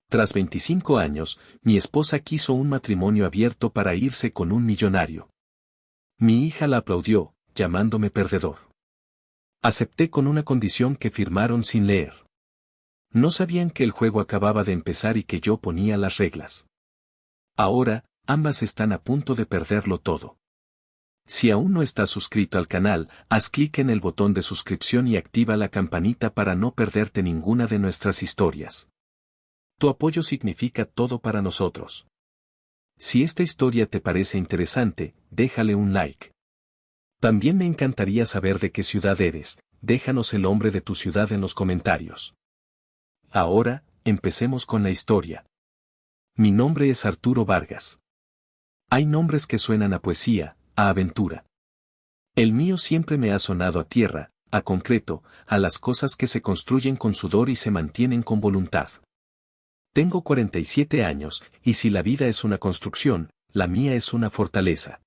Tras 25 años, mi esposa quiso un matrimonio abierto para irse con un millonario. Mi hija la aplaudió, llamándome perdedor. Acepté con una condición que firmaron sin leer. No sabían que el juego acababa de empezar y que yo ponía las reglas. Ahora, ambas están a punto de perderlo todo. Si aún no estás suscrito al canal, haz clic en el botón de suscripción y activa la campanita para no perderte ninguna de nuestras historias. Tu apoyo significa todo para nosotros. Si esta historia te parece interesante, déjale un like. También me encantaría saber de qué ciudad eres, déjanos el nombre de tu ciudad en los comentarios. Ahora, empecemos con la historia. Mi nombre es Arturo Vargas. Hay nombres que suenan a poesía, a aventura. El mío siempre me ha sonado a tierra, a concreto, a las cosas que se construyen con sudor y se mantienen con voluntad. Tengo 47 años, y si la vida es una construcción, la mía es una fortaleza.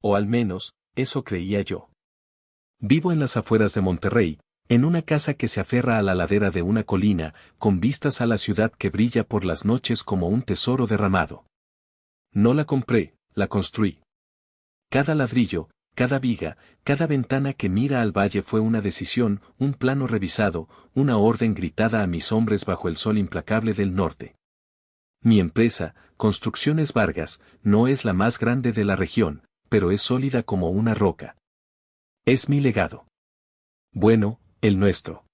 O al menos, eso creía yo. Vivo en las afueras de Monterrey, en una casa que se aferra a la ladera de una colina, con vistas a la ciudad que brilla por las noches como un tesoro derramado. No la compré, la construí. Cada ladrillo, cada viga, cada ventana que mira al valle fue una decisión, un plano revisado, una orden gritada a mis hombres bajo el sol implacable del norte. Mi empresa, Construcciones Vargas, no es la más grande de la región, pero es sólida como una roca. Es mi legado. Bueno, el nuestro.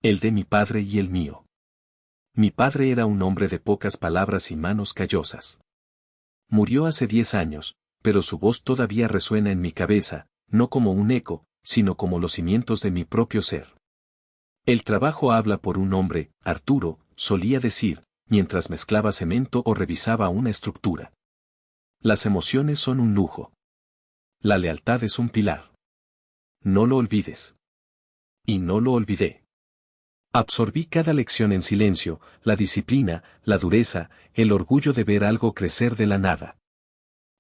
El de mi padre y el mío. Mi padre era un hombre de pocas palabras y manos callosas. Murió hace 10 años, pero su voz todavía resuena en mi cabeza, no como un eco, sino como los cimientos de mi propio ser. El trabajo habla por un hombre, Arturo, solía decir, mientras mezclaba cemento o revisaba una estructura. Las emociones son un lujo. La lealtad es un pilar. No lo olvides. Y no lo olvidé. Absorbí cada lección en silencio, la disciplina, la dureza, el orgullo de ver algo crecer de la nada.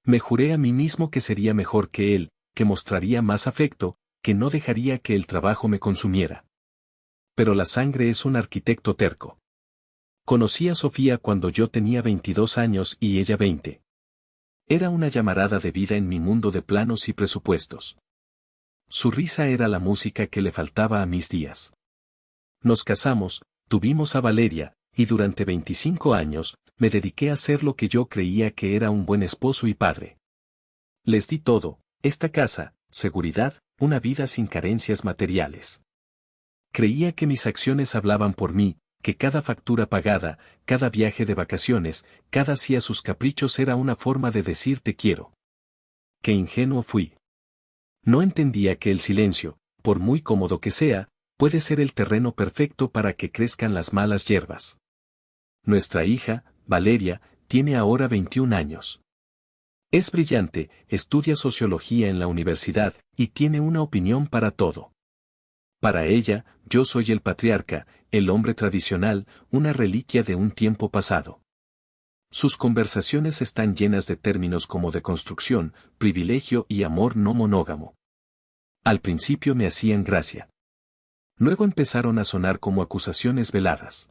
Me juré a mí mismo que sería mejor que él, que mostraría más afecto, que no dejaría que el trabajo me consumiera. Pero la sangre es un arquitecto terco. Conocí a Sofía cuando yo tenía 22 años y ella 20. Era una llamarada de vida en mi mundo de planos y presupuestos. Su risa era la música que le faltaba a mis días. Nos casamos, tuvimos a Valeria, y durante 25 años, me dediqué a hacer lo que yo creía que era un buen esposo y padre. Les di todo, esta casa, seguridad, una vida sin carencias materiales. Creía que mis acciones hablaban por mí, que cada factura pagada, cada viaje de vacaciones, cada sí a sus caprichos era una forma de decir te quiero. Qué ingenuo fui. No entendía que el silencio, por muy cómodo que sea, puede ser el terreno perfecto para que crezcan las malas hierbas. Nuestra hija, Valeria, tiene ahora 21 años. Es brillante, estudia sociología en la universidad, y tiene una opinión para todo. Para ella, yo soy el patriarca, el hombre tradicional, una reliquia de un tiempo pasado. Sus conversaciones están llenas de términos como deconstrucción, privilegio y amor no monógamo. Al principio me hacían gracia. Luego empezaron a sonar como acusaciones veladas.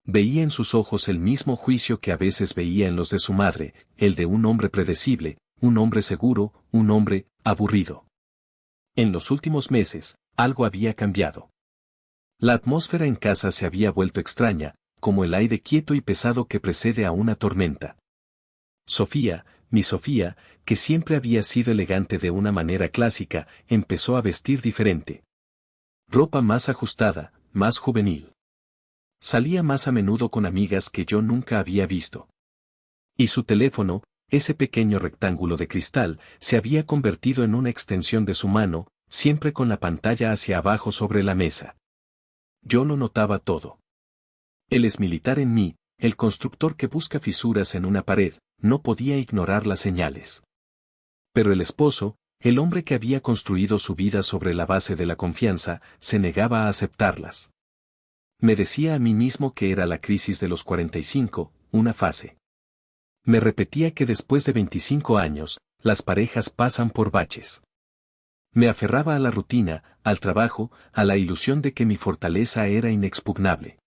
Veía en sus ojos el mismo juicio que a veces veía en los de su madre, el de un hombre predecible, un hombre seguro, un hombre aburrido. En los últimos meses, algo había cambiado. La atmósfera en casa se había vuelto extraña, como el aire quieto y pesado que precede a una tormenta. Sofía, mi Sofía, que siempre había sido elegante de una manera clásica, empezó a vestir diferente. Ropa más ajustada, más juvenil. Salía más a menudo con amigas que yo nunca había visto. Y su teléfono, ese pequeño rectángulo de cristal, se había convertido en una extensión de su mano, siempre con la pantalla hacia abajo sobre la mesa. Yo lo notaba todo. El exmilitar en mí, el constructor que busca fisuras en una pared, no podía ignorar las señales. Pero el esposo, el hombre que había construido su vida sobre la base de la confianza, se negaba a aceptarlas. Me decía a mí mismo que era la crisis de los 45, una fase. Me repetía que después de 25 años, las parejas pasan por baches. Me aferraba a la rutina, al trabajo, a la ilusión de que mi fortaleza era inexpugnable.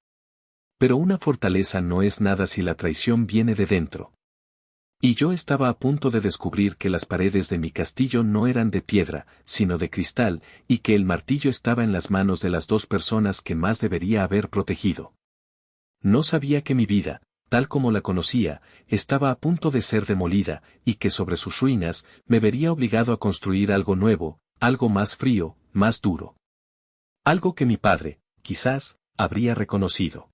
Pero una fortaleza no es nada si la traición viene de dentro. Y yo estaba a punto de descubrir que las paredes de mi castillo no eran de piedra, sino de cristal, y que el martillo estaba en las manos de las dos personas que más debería haber protegido. No sabía que mi vida, tal como la conocía, estaba a punto de ser demolida, y que sobre sus ruinas me vería obligado a construir algo nuevo, algo más frío, más duro. Algo que mi padre, quizás, habría reconocido.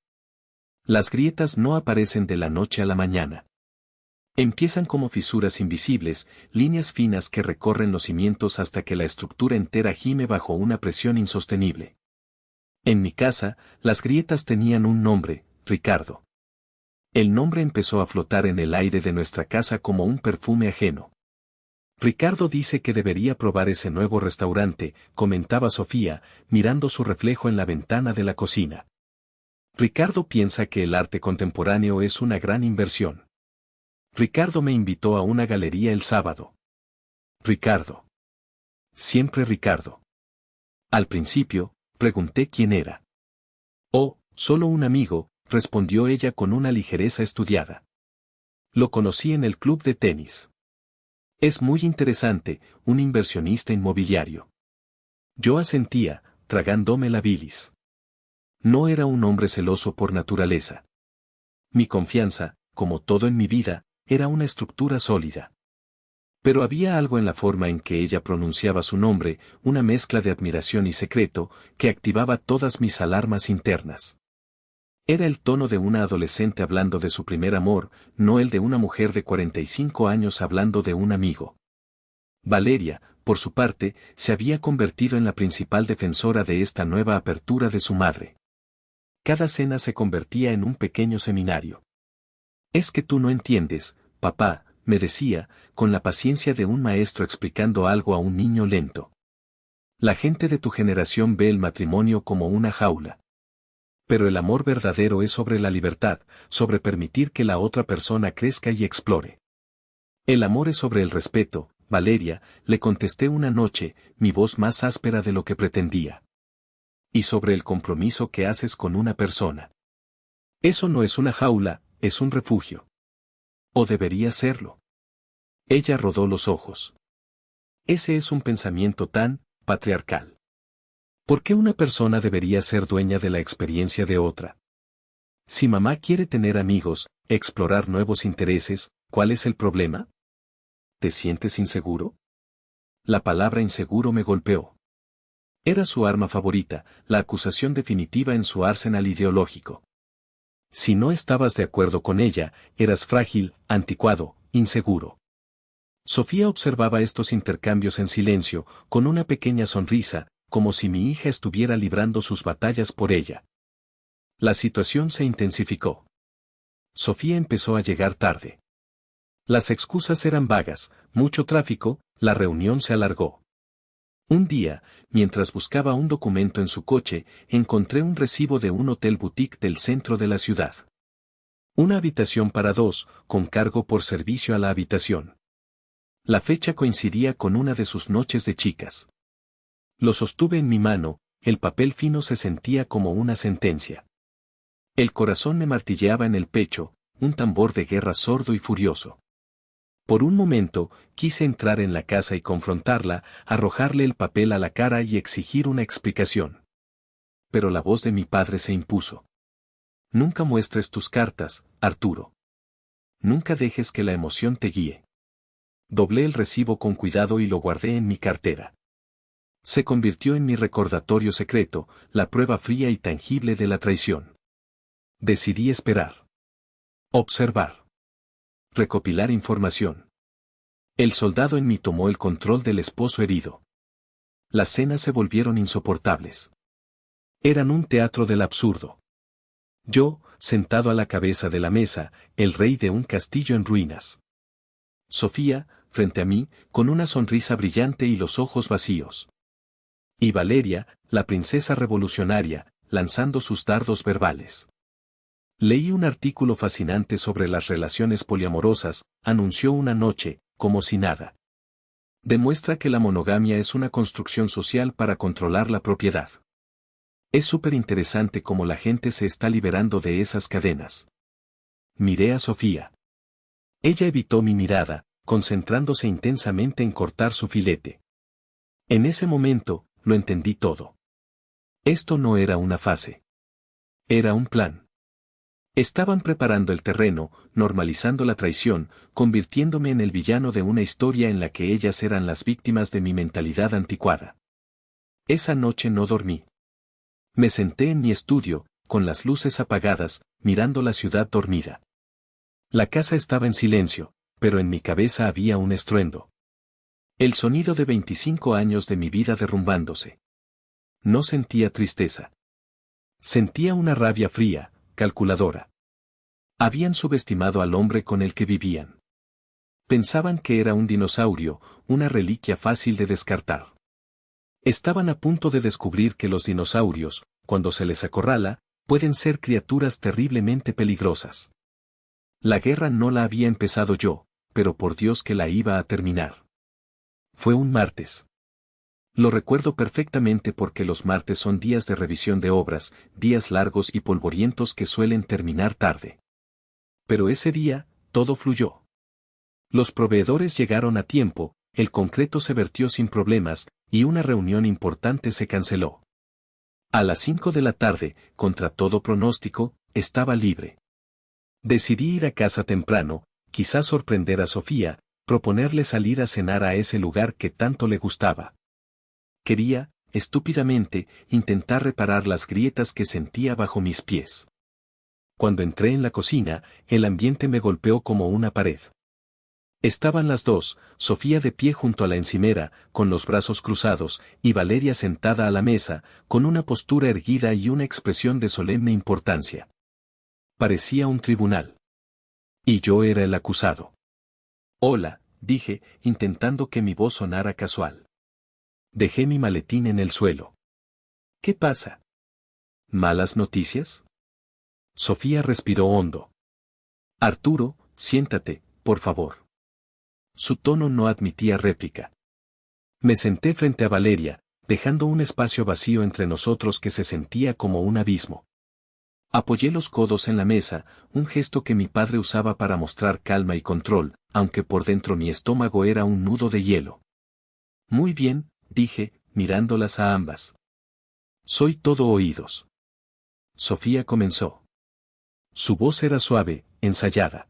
Las grietas no aparecen de la noche a la mañana. Empiezan como fisuras invisibles, líneas finas que recorren los cimientos hasta que la estructura entera gime bajo una presión insostenible. En mi casa, las grietas tenían un nombre, Ricardo. El nombre empezó a flotar en el aire de nuestra casa como un perfume ajeno. Ricardo dice que debería probar ese nuevo restaurante, comentaba Sofía, mirando su reflejo en la ventana de la cocina. Ricardo piensa que el arte contemporáneo es una gran inversión. Ricardo me invitó a una galería el sábado. Ricardo. Siempre Ricardo. Al principio, pregunté quién era. Oh, solo un amigo, respondió ella con una ligereza estudiada. Lo conocí en el club de tenis. Es muy interesante, un inversionista inmobiliario. Yo asentía, tragándome la bilis. No era un hombre celoso por naturaleza. Mi confianza, como todo en mi vida, era una estructura sólida. Pero había algo en la forma en que ella pronunciaba su nombre, una mezcla de admiración y secreto, que activaba todas mis alarmas internas. Era el tono de una adolescente hablando de su primer amor, no el de una mujer de 45 años hablando de un amigo. Valeria, por su parte, se había convertido en la principal defensora de esta nueva apertura de su madre. Cada cena se convertía en un pequeño seminario. Es que tú no entiendes, papá, me decía, con la paciencia de un maestro explicando algo a un niño lento. La gente de tu generación ve el matrimonio como una jaula. Pero el amor verdadero es sobre la libertad, sobre permitir que la otra persona crezca y explore. El amor es sobre el respeto, Valeria, le contesté una noche, mi voz más áspera de lo que pretendía. Y sobre el compromiso que haces con una persona. Eso no es una jaula, es un refugio. O debería serlo. Ella rodó los ojos. Ese es un pensamiento tan patriarcal. ¿Por qué una persona debería ser dueña de la experiencia de otra? Si mamá quiere tener amigos, explorar nuevos intereses, ¿cuál es el problema? ¿Te sientes inseguro? La palabra inseguro me golpeó. Era su arma favorita, la acusación definitiva en su arsenal ideológico. Si no estabas de acuerdo con ella, eras frágil, anticuado, inseguro. Sofía observaba estos intercambios en silencio, con una pequeña sonrisa, como si mi hija estuviera librando sus batallas por ella. La situación se intensificó. Sofía empezó a llegar tarde. Las excusas eran vagas, mucho tráfico, la reunión se alargó. Un día, mientras buscaba un documento en su coche, encontré un recibo de un hotel boutique del centro de la ciudad. Una habitación para dos, con cargo por servicio a la habitación. La fecha coincidía con una de sus noches de chicas. Lo sostuve en mi mano, el papel fino se sentía como una sentencia. El corazón me martilleaba en el pecho, un tambor de guerra sordo y furioso. Por un momento, quise entrar en la casa y confrontarla, arrojarle el papel a la cara y exigir una explicación. Pero la voz de mi padre se impuso. Nunca muestres tus cartas, Arturo. Nunca dejes que la emoción te guíe. Doblé el recibo con cuidado y lo guardé en mi cartera. Se convirtió en mi recordatorio secreto, la prueba fría y tangible de la traición. Decidí esperar. Observar. Recopilar información. El soldado en mí tomó el control del esposo herido. Las cenas se volvieron insoportables. Eran un teatro del absurdo. Yo, sentado a la cabeza de la mesa, el rey de un castillo en ruinas. Sofía, frente a mí, con una sonrisa brillante y los ojos vacíos. Y Valeria, la princesa revolucionaria, lanzando sus dardos verbales. Leí un artículo fascinante sobre las relaciones poliamorosas, anunció una noche, como si nada. Demuestra que la monogamia es una construcción social para controlar la propiedad. Es súper interesante cómo la gente se está liberando de esas cadenas. Miré a Sofía. Ella evitó mi mirada, concentrándose intensamente en cortar su filete. En ese momento, lo entendí todo. Esto no era una fase. Era un plan. Estaban preparando el terreno, normalizando la traición, convirtiéndome en el villano de una historia en la que ellas eran las víctimas de mi mentalidad anticuada. Esa noche no dormí. Me senté en mi estudio, con las luces apagadas, mirando la ciudad dormida. La casa estaba en silencio, pero en mi cabeza había un estruendo. El sonido de 25 años de mi vida derrumbándose. No sentía tristeza. Sentía una rabia fría, calculadora. Habían subestimado al hombre con el que vivían. Pensaban que era un dinosaurio, una reliquia fácil de descartar. Estaban a punto de descubrir que los dinosaurios, cuando se les acorrala, pueden ser criaturas terriblemente peligrosas. La guerra no la había empezado yo, pero por Dios que la iba a terminar. Fue un martes. Lo recuerdo perfectamente porque los martes son días de revisión de obras, días largos y polvorientos que suelen terminar tarde. Pero ese día, todo fluyó. Los proveedores llegaron a tiempo, el concreto se vertió sin problemas, y una reunión importante se canceló. A las 5 de la tarde, contra todo pronóstico, estaba libre. Decidí ir a casa temprano, quizás sorprender a Sofía, proponerle salir a cenar a ese lugar que tanto le gustaba. Quería, estúpidamente, intentar reparar las grietas que sentía bajo mis pies. Cuando entré en la cocina, el ambiente me golpeó como una pared. Estaban las dos, Sofía de pie junto a la encimera, con los brazos cruzados, y Valeria sentada a la mesa, con una postura erguida y una expresión de solemne importancia. Parecía un tribunal. Y yo era el acusado. Hola, dije, intentando que mi voz sonara casual. Dejé mi maletín en el suelo. ¿Qué pasa? ¿Malas noticias? Sofía respiró hondo. Arturo, siéntate, por favor. Su tono no admitía réplica. Me senté frente a Valeria, dejando un espacio vacío entre nosotros que se sentía como un abismo. Apoyé los codos en la mesa, un gesto que mi padre usaba para mostrar calma y control, aunque por dentro mi estómago era un nudo de hielo. Muy bien, dije, mirándolas a ambas. Soy todo oídos. Sofía comenzó. Su voz era suave, ensayada.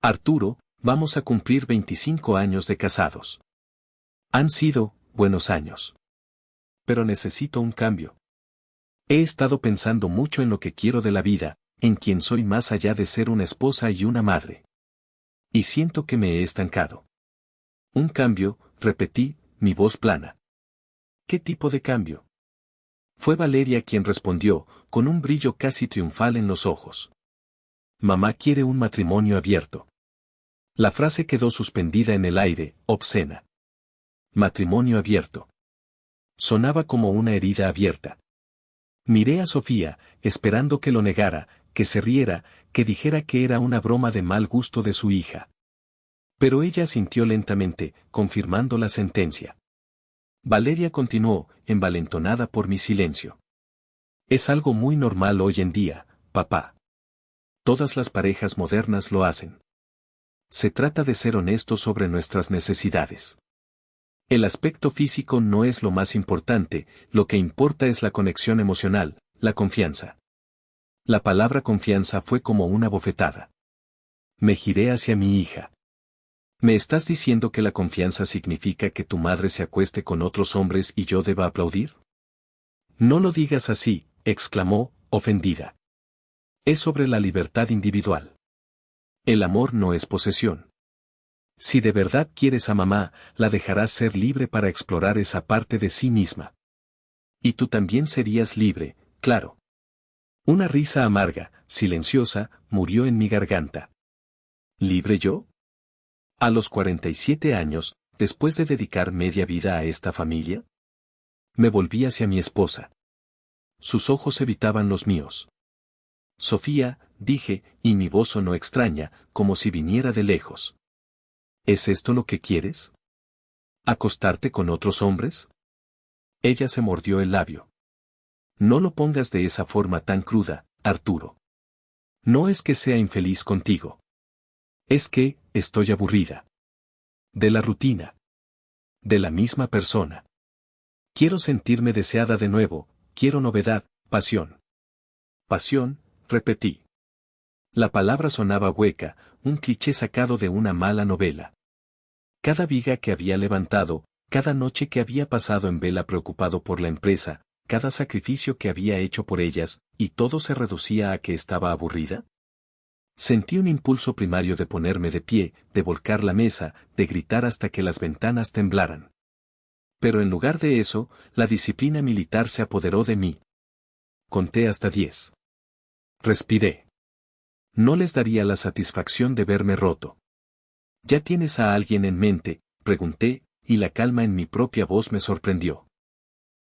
Arturo, vamos a cumplir 25 años de casados. Han sido buenos años. Pero necesito un cambio. He estado pensando mucho en lo que quiero de la vida, en quién soy más allá de ser una esposa y una madre. Y siento que me he estancado. Un cambio, repetí, mi voz plana. ¿Qué tipo de cambio? Fue Valeria quien respondió, con un brillo casi triunfal en los ojos. Mamá quiere un matrimonio abierto. La frase quedó suspendida en el aire, obscena. Matrimonio abierto. Sonaba como una herida abierta. Miré a Sofía, esperando que lo negara, que se riera, que dijera que era una broma de mal gusto de su hija. Pero ella asintió lentamente, confirmando la sentencia. Valeria continuó, envalentonada por mi silencio. Es algo muy normal hoy en día, papá. Todas las parejas modernas lo hacen. Se trata de ser honestos sobre nuestras necesidades. El aspecto físico no es lo más importante, lo que importa es la conexión emocional, la confianza. La palabra confianza fue como una bofetada. Me giré hacia mi hija. ¿Me estás diciendo que la confianza significa que tu madre se acueste con otros hombres y yo deba aplaudir? No lo digas así, exclamó, ofendida. Es sobre la libertad individual. El amor no es posesión. Si de verdad quieres a mamá, la dejarás ser libre para explorar esa parte de sí misma. Y tú también serías libre, claro. Una risa amarga, silenciosa, murió en mi garganta. ¿Libre yo? A los 47 años, después de dedicar media vida a esta familia. Me volví hacia mi esposa. Sus ojos evitaban los míos. Sofía, dije, y mi voz sonó extraña, como si viniera de lejos. ¿Es esto lo que quieres? ¿Acostarte con otros hombres? Ella se mordió el labio. No lo pongas de esa forma tan cruda, Arturo. No es que sea infeliz contigo. Es que, estoy aburrida. De la rutina. De la misma persona. Quiero sentirme deseada de nuevo, quiero novedad, pasión. Pasión, repetí. La palabra sonaba hueca, un cliché sacado de una mala novela. Cada viga que había levantado, cada noche que había pasado en vela preocupado por la empresa, cada sacrificio que había hecho por ellas, y todo se reducía a que estaba aburrida. Sentí un impulso primario de ponerme de pie, de volcar la mesa, de gritar hasta que las ventanas temblaran. Pero en lugar de eso, la disciplina militar se apoderó de mí. Conté hasta 10. Respiré. No les daría la satisfacción de verme roto. ¿Ya tienes a alguien en mente?, pregunté, y la calma en mi propia voz me sorprendió.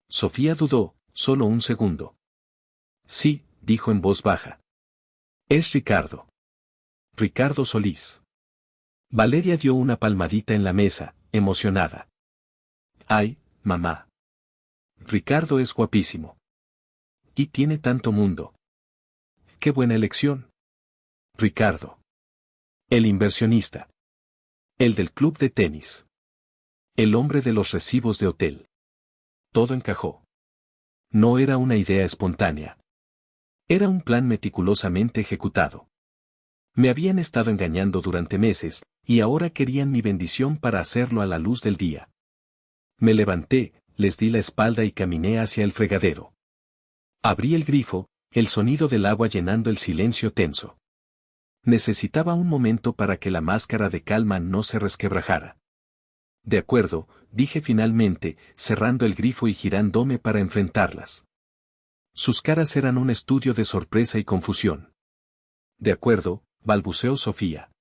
Sofía dudó, solo un segundo. Sí, dijo en voz baja. Es Ricardo. Ricardo Solís. Valeria dio una palmadita en la mesa, emocionada. Ay, mamá. Ricardo es guapísimo. Y tiene tanto mundo. Qué buena elección. Ricardo. El inversionista. El del club de tenis. El hombre de los recibos de hotel. Todo encajó. No era una idea espontánea. Era un plan meticulosamente ejecutado. Me habían estado engañando durante meses, y ahora querían mi bendición para hacerlo a la luz del día. Me levanté, les di la espalda y caminé hacia el fregadero. Abrí el grifo, el sonido del agua llenando el silencio tenso. Necesitaba un momento para que la máscara de calma no se resquebrajara. De acuerdo, dije finalmente, cerrando el grifo y girándome para enfrentarlas. Sus caras eran un estudio de sorpresa y confusión. De acuerdo, balbuceó Sofía.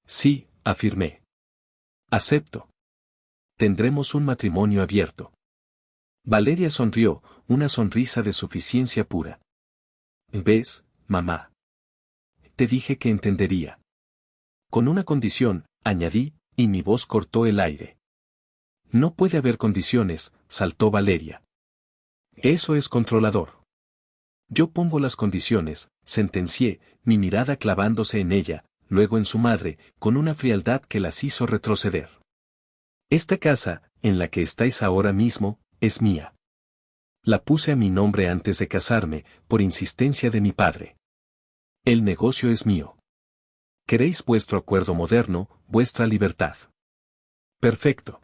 Sí, afirmé. Acepto. Tendremos un matrimonio abierto. Valeria sonrió, una sonrisa de suficiencia pura. ¿Ves, mamá? Te dije que entendería. Con una condición, añadí, y mi voz cortó el aire. No puede haber condiciones, saltó Valeria. Eso es controlador. Yo pongo las condiciones, sentencié, mi mirada clavándose en ella, luego en su madre, con una frialdad que las hizo retroceder. Esta casa, en la que estáis ahora mismo, es mía. La puse a mi nombre antes de casarme, por insistencia de mi padre. El negocio es mío. Queréis vuestro acuerdo moderno, vuestra libertad. Perfecto.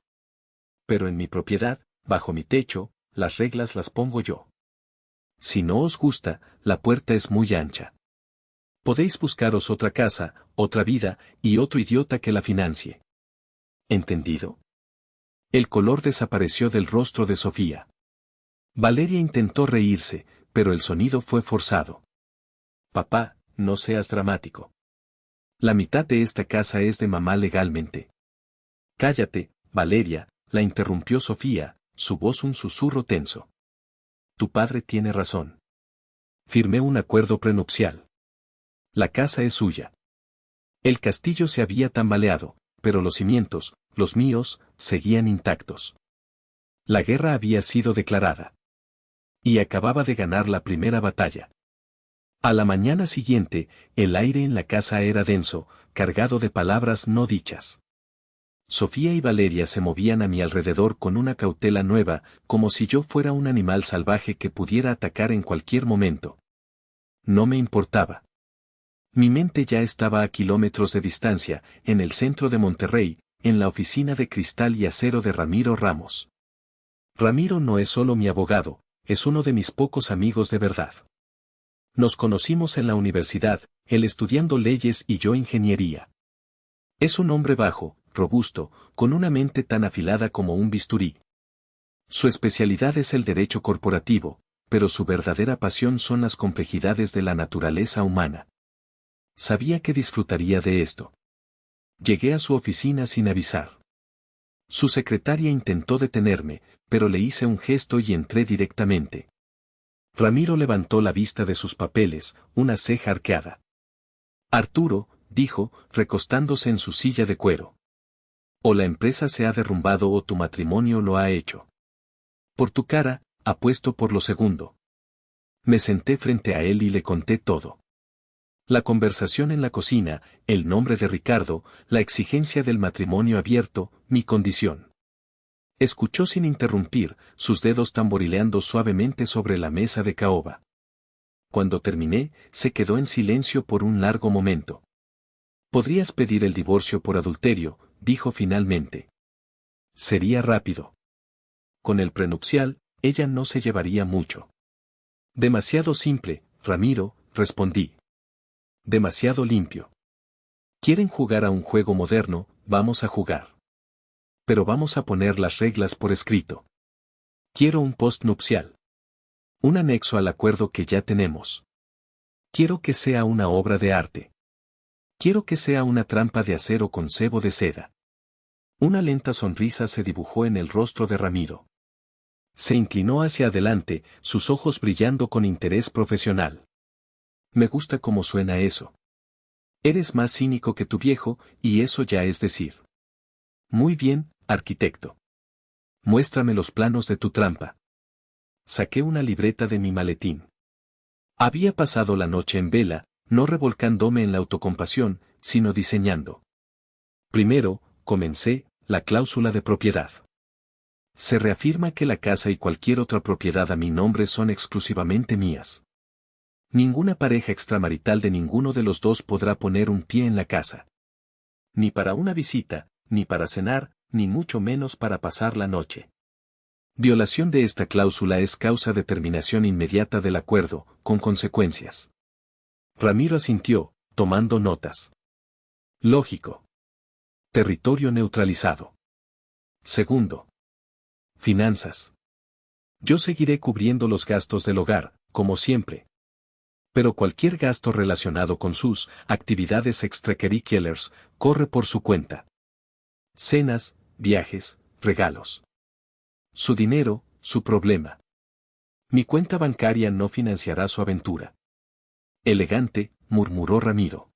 Pero en mi propiedad, bajo mi techo, las reglas las pongo yo. Si no os gusta, la puerta es muy ancha. Podéis buscaros otra casa, otra vida, y otro idiota que la financie. ¿Entendido? El color desapareció del rostro de Sofía. Valeria intentó reírse, pero el sonido fue forzado. Papá, no seas dramático. La mitad de esta casa es de mamá legalmente. Cállate, Valeria, la interrumpió Sofía, su voz un susurro tenso. Tu padre tiene razón. Firmé un acuerdo prenupcial. La casa es suya. El castillo se había tambaleado, pero los cimientos, los míos, seguían intactos. La guerra había sido declarada. Y acababa de ganar la primera batalla. A la mañana siguiente, el aire en la casa era denso, cargado de palabras no dichas. Sofía y Valeria se movían a mi alrededor con una cautela nueva, como si yo fuera un animal salvaje que pudiera atacar en cualquier momento. No me importaba. Mi mente ya estaba a kilómetros de distancia, en el centro de Monterrey, en la oficina de cristal y acero de Ramiro Ramos. Ramiro no es solo mi abogado, es uno de mis pocos amigos de verdad. Nos conocimos en la universidad, él estudiando leyes y yo ingeniería. Es un hombre bajo, robusto, con una mente tan afilada como un bisturí. Su especialidad es el derecho corporativo, pero su verdadera pasión son las complejidades de la naturaleza humana. Sabía que disfrutaría de esto. Llegué a su oficina sin avisar. Su secretaria intentó detenerme, pero le hice un gesto y entré directamente. Ramiro levantó la vista de sus papeles, una ceja arqueada. Arturo, dijo, recostándose en su silla de cuero. O la empresa se ha derrumbado o tu matrimonio lo ha hecho. Por tu cara, apuesto por lo segundo. Me senté frente a él y le conté todo. La conversación en la cocina, el nombre de Ricardo, la exigencia del matrimonio abierto, mi condición. Escuchó sin interrumpir, sus dedos tamborileando suavemente sobre la mesa de caoba. Cuando terminé, se quedó en silencio por un largo momento. «Podrías pedir el divorcio por adulterio», dijo finalmente. «Sería rápido. Con el prenupcial, ella no se llevaría mucho». «Demasiado simple, Ramiro», respondí. «Demasiado limpio. ¿Quieren jugar a un juego moderno? Vamos a jugar. Pero vamos a poner las reglas por escrito. Quiero un postnupcial. Un anexo al acuerdo que ya tenemos. Quiero que sea una obra de arte. Quiero que sea una trampa de acero con cebo de seda». Una lenta sonrisa se dibujó en el rostro de Ramiro. Se inclinó hacia adelante, sus ojos brillando con interés profesional. «Me gusta cómo suena eso. Eres más cínico que tu viejo, y eso ya es decir. Muy bien, arquitecto. Muéstrame los planos de tu trampa». Saqué una libreta de mi maletín. Había pasado la noche en vela, no revolcándome en la autocompasión, sino diseñando. Primero, comencé, la cláusula de propiedad. Se reafirma que la casa y cualquier otra propiedad a mi nombre son exclusivamente mías. Ninguna pareja extramarital de ninguno de los dos podrá poner un pie en la casa. Ni para una visita, ni para cenar, ni mucho menos para pasar la noche. Violación de esta cláusula es causa de terminación inmediata del acuerdo, con consecuencias. Ramiro asintió, tomando notas. Lógico. Territorio neutralizado. Segundo. Finanzas. Yo seguiré cubriendo los gastos del hogar, como siempre. Pero cualquier gasto relacionado con sus actividades extracurriculares corre por su cuenta. Cenas, viajes, regalos. Su dinero, su problema. Mi cuenta bancaria no financiará su aventura. Elegante, murmuró Ramiro.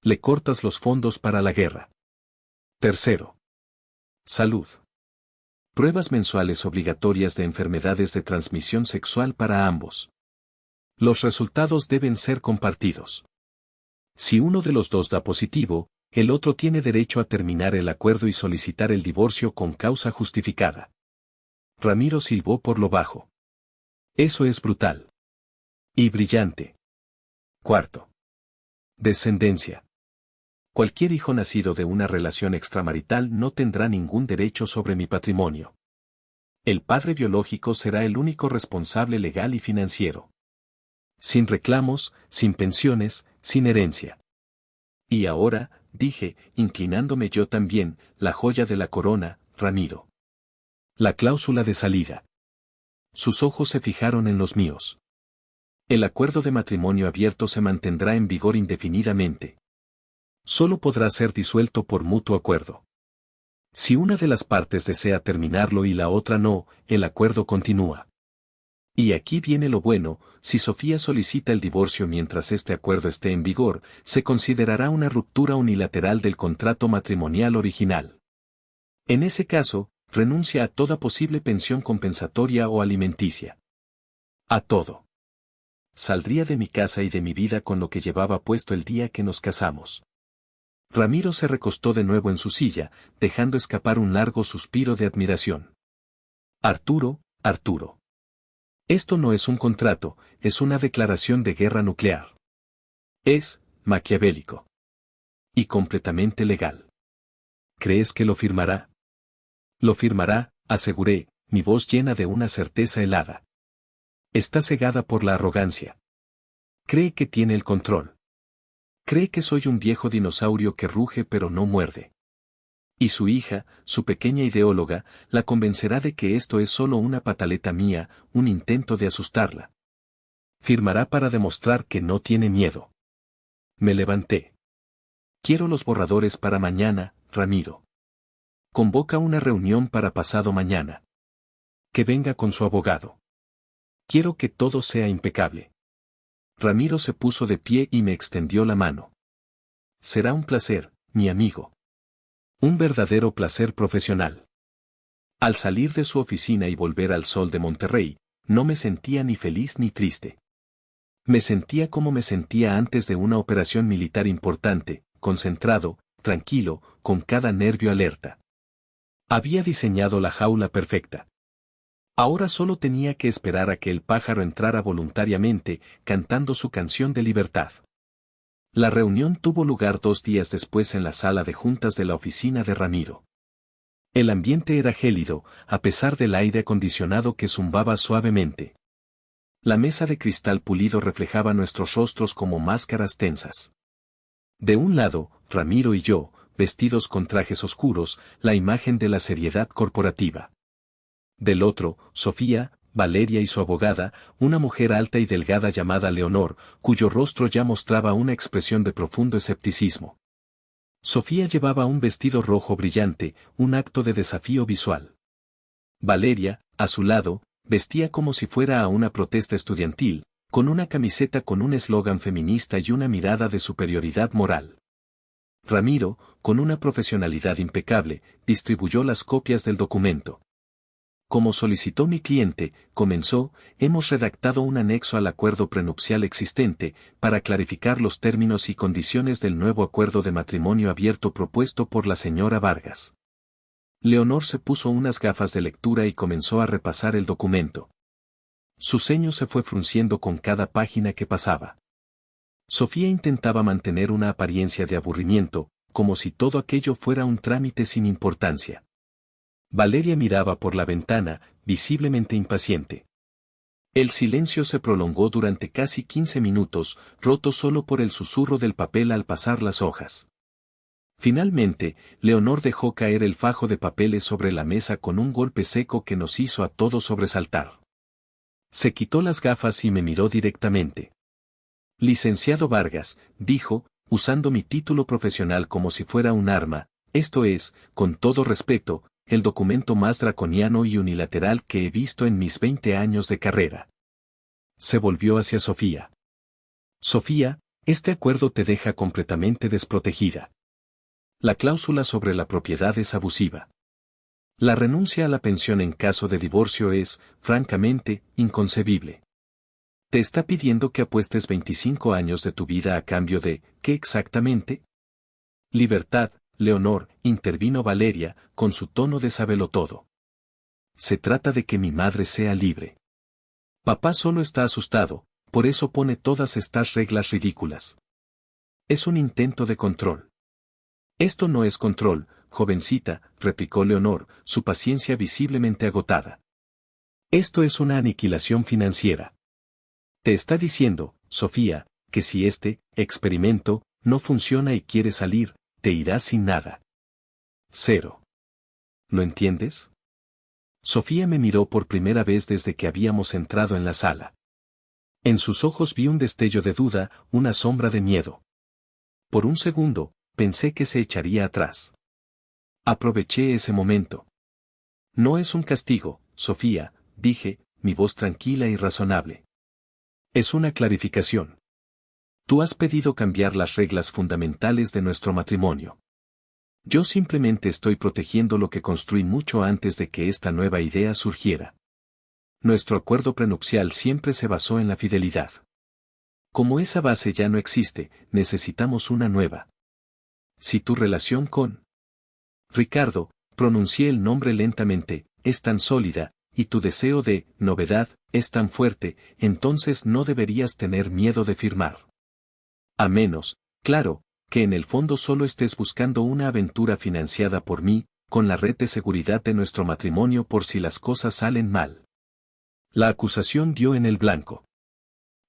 Le cortas los fondos para la guerra. Tercero. Salud. Pruebas mensuales obligatorias de enfermedades de transmisión sexual para ambos. Los resultados deben ser compartidos. Si uno de los dos da positivo, el otro tiene derecho a terminar el acuerdo y solicitar el divorcio con causa justificada. Ramiro silbó por lo bajo. Eso es brutal. Y brillante. Cuarto. Descendencia. Cualquier hijo nacido de una relación extramarital no tendrá ningún derecho sobre mi patrimonio. El padre biológico será el único responsable legal y financiero. Sin reclamos, sin pensiones, sin herencia. Y ahora, dije, inclinándome yo también, la joya de la corona, Ramiro. La cláusula de salida. Sus ojos se fijaron en los míos. El acuerdo de matrimonio abierto se mantendrá en vigor indefinidamente. Solo podrá ser disuelto por mutuo acuerdo. Si una de las partes desea terminarlo y la otra no, el acuerdo continúa. Y aquí viene lo bueno, si Sofía solicita el divorcio mientras este acuerdo esté en vigor, se considerará una ruptura unilateral del contrato matrimonial original. En ese caso, renuncia a toda posible pensión compensatoria o alimenticia. A todo. Saldría de mi casa y de mi vida con lo que llevaba puesto el día que nos casamos. Ramiro se recostó de nuevo en su silla, dejando escapar un largo suspiro de admiración. Arturo, Arturo. Esto no es un contrato, es una declaración de guerra nuclear. Es maquiavélico. Y completamente legal. ¿Crees que lo firmará? Lo firmará, aseguré, mi voz llena de una certeza helada. Está cegada por la arrogancia. Cree que tiene el control. Cree que soy un viejo dinosaurio que ruge pero no muerde. Y su hija, su pequeña ideóloga, la convencerá de que esto es solo una pataleta mía, un intento de asustarla. Firmará para demostrar que no tiene miedo. Me levanté. Quiero los borradores para mañana, Ramiro. Convoca una reunión para pasado mañana. Que venga con su abogado. Quiero que todo sea impecable. Ramiro se puso de pie y me extendió la mano. Será un placer, mi amigo. Un verdadero placer profesional. Al salir de su oficina y volver al Sol de Monterrey, no me sentía ni feliz ni triste. Me sentía como me sentía antes de una operación militar importante, concentrado, tranquilo, con cada nervio alerta. Había diseñado la jaula perfecta. Ahora solo tenía que esperar a que el pájaro entrara voluntariamente, cantando su canción de libertad. La reunión tuvo lugar 2 días después en la sala de juntas de la oficina de Ramiro. El ambiente era gélido, a pesar del aire acondicionado que zumbaba suavemente. La mesa de cristal pulido reflejaba nuestros rostros como máscaras tensas. De un lado, Ramiro y yo, vestidos con trajes oscuros, la imagen de la seriedad corporativa. Del otro, Sofía, Valeria y su abogada, una mujer alta y delgada llamada Leonor, cuyo rostro ya mostraba una expresión de profundo escepticismo. Sofía llevaba un vestido rojo brillante, un acto de desafío visual. Valeria, a su lado, vestía como si fuera a una protesta estudiantil, con una camiseta con un eslogan feminista y una mirada de superioridad moral. Ramiro, con una profesionalidad impecable, distribuyó las copias del documento. Como solicitó mi cliente, comenzó, hemos redactado un anexo al acuerdo prenupcial existente, para clarificar los términos y condiciones del nuevo acuerdo de matrimonio abierto propuesto por la señora Vargas. Leonor se puso unas gafas de lectura y comenzó a repasar el documento. Su ceño se fue frunciendo con cada página que pasaba. Sofía intentaba mantener una apariencia de aburrimiento, como si todo aquello fuera un trámite sin importancia. Valeria miraba por la ventana, visiblemente impaciente. El silencio se prolongó durante casi 15 minutos, roto solo por el susurro del papel al pasar las hojas. Finalmente, Leonor dejó caer el fajo de papeles sobre la mesa con un golpe seco que nos hizo a todos sobresaltar. Se quitó las gafas y me miró directamente. Licenciado Vargas, dijo, usando mi título profesional como si fuera un arma, esto es, con todo respeto, el documento más draconiano y unilateral que he visto en mis 20 años de carrera. Se volvió hacia Sofía. Sofía, este acuerdo te deja completamente desprotegida. La cláusula sobre la propiedad es abusiva. La renuncia a la pensión en caso de divorcio es, francamente, inconcebible. Te está pidiendo que apuestes 25 años de tu vida a cambio de, ¿qué exactamente? Libertad, Leonor, intervino Valeria, con su tono de sabelotodo. Se trata de que mi madre sea libre. Papá solo está asustado, por eso pone todas estas reglas ridículas. Es un intento de control. Esto no es control, jovencita, replicó Leonor, su paciencia visiblemente agotada. Esto es una aniquilación financiera. Te está diciendo, Sofía, que si este experimento no funciona y quieres salir, te irás sin nada. 0. ¿Lo entiendes? Sofía me miró por primera vez desde que habíamos entrado en la sala. En sus ojos vi un destello de duda, una sombra de miedo. Por un segundo, pensé que se echaría atrás. Aproveché ese momento. No es un castigo, Sofía, dije, mi voz tranquila y razonable. Es una clarificación. Tú has pedido cambiar las reglas fundamentales de nuestro matrimonio. Yo simplemente estoy protegiendo lo que construí mucho antes de que esta nueva idea surgiera. Nuestro acuerdo prenupcial siempre se basó en la fidelidad. Como esa base ya no existe, necesitamos una nueva. Si tu relación con Ricardo, pronuncié el nombre lentamente, es tan sólida, y tu deseo de novedad es tan fuerte, entonces no deberías tener miedo de firmar. A menos, claro, que en el fondo solo estés buscando una aventura financiada por mí, con la red de seguridad de nuestro matrimonio por si las cosas salen mal. La acusación dio en el blanco.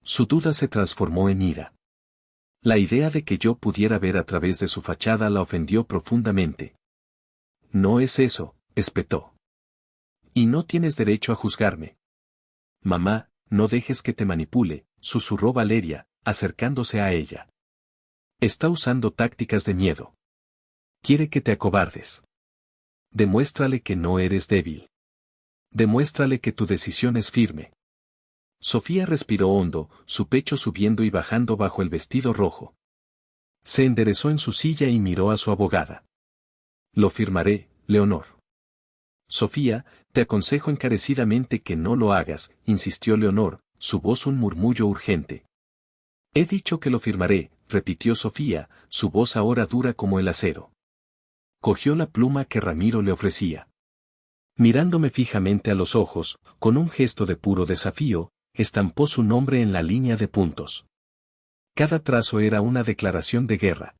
Su duda se transformó en ira. La idea de que yo pudiera ver a través de su fachada la ofendió profundamente. No es eso, espetó. Y no tienes derecho a juzgarme. Mamá, no dejes que te manipule, susurró Valeria, acercándose a ella. Está usando tácticas de miedo. Quiere que te acobardes. Demuéstrale que no eres débil. Demuéstrale que tu decisión es firme. Sofía respiró hondo, su pecho subiendo y bajando bajo el vestido rojo. Se enderezó en su silla y miró a su abogada. Lo firmaré, Leonor. Sofía, te aconsejo encarecidamente que no lo hagas, insistió Leonor, su voz un murmullo urgente. He dicho que lo firmaré, repitió Sofía, su voz ahora dura como el acero. Cogió la pluma que Ramiro le ofrecía. Mirándome fijamente a los ojos, con un gesto de puro desafío, estampó su nombre en la línea de puntos. Cada trazo era una declaración de guerra.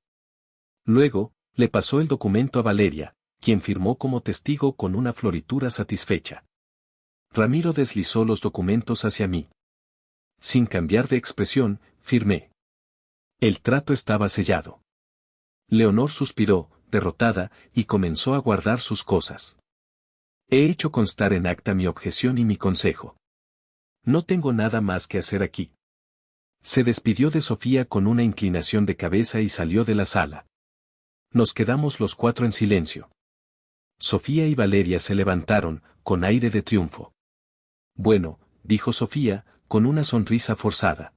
Luego, le pasó el documento a Valeria, quien firmó como testigo con una floritura satisfecha. Ramiro deslizó los documentos hacia mí. Sin cambiar de expresión, firmé. El trato estaba sellado. Leonor suspiró, derrotada, y comenzó a guardar sus cosas. He hecho constar en acta mi objeción y mi consejo. No tengo nada más que hacer aquí. Se despidió de Sofía con una inclinación de cabeza y salió de la sala. Nos quedamos los cuatro en silencio. Sofía y Valeria se levantaron, con aire de triunfo. Bueno, dijo Sofía, con una sonrisa forzada.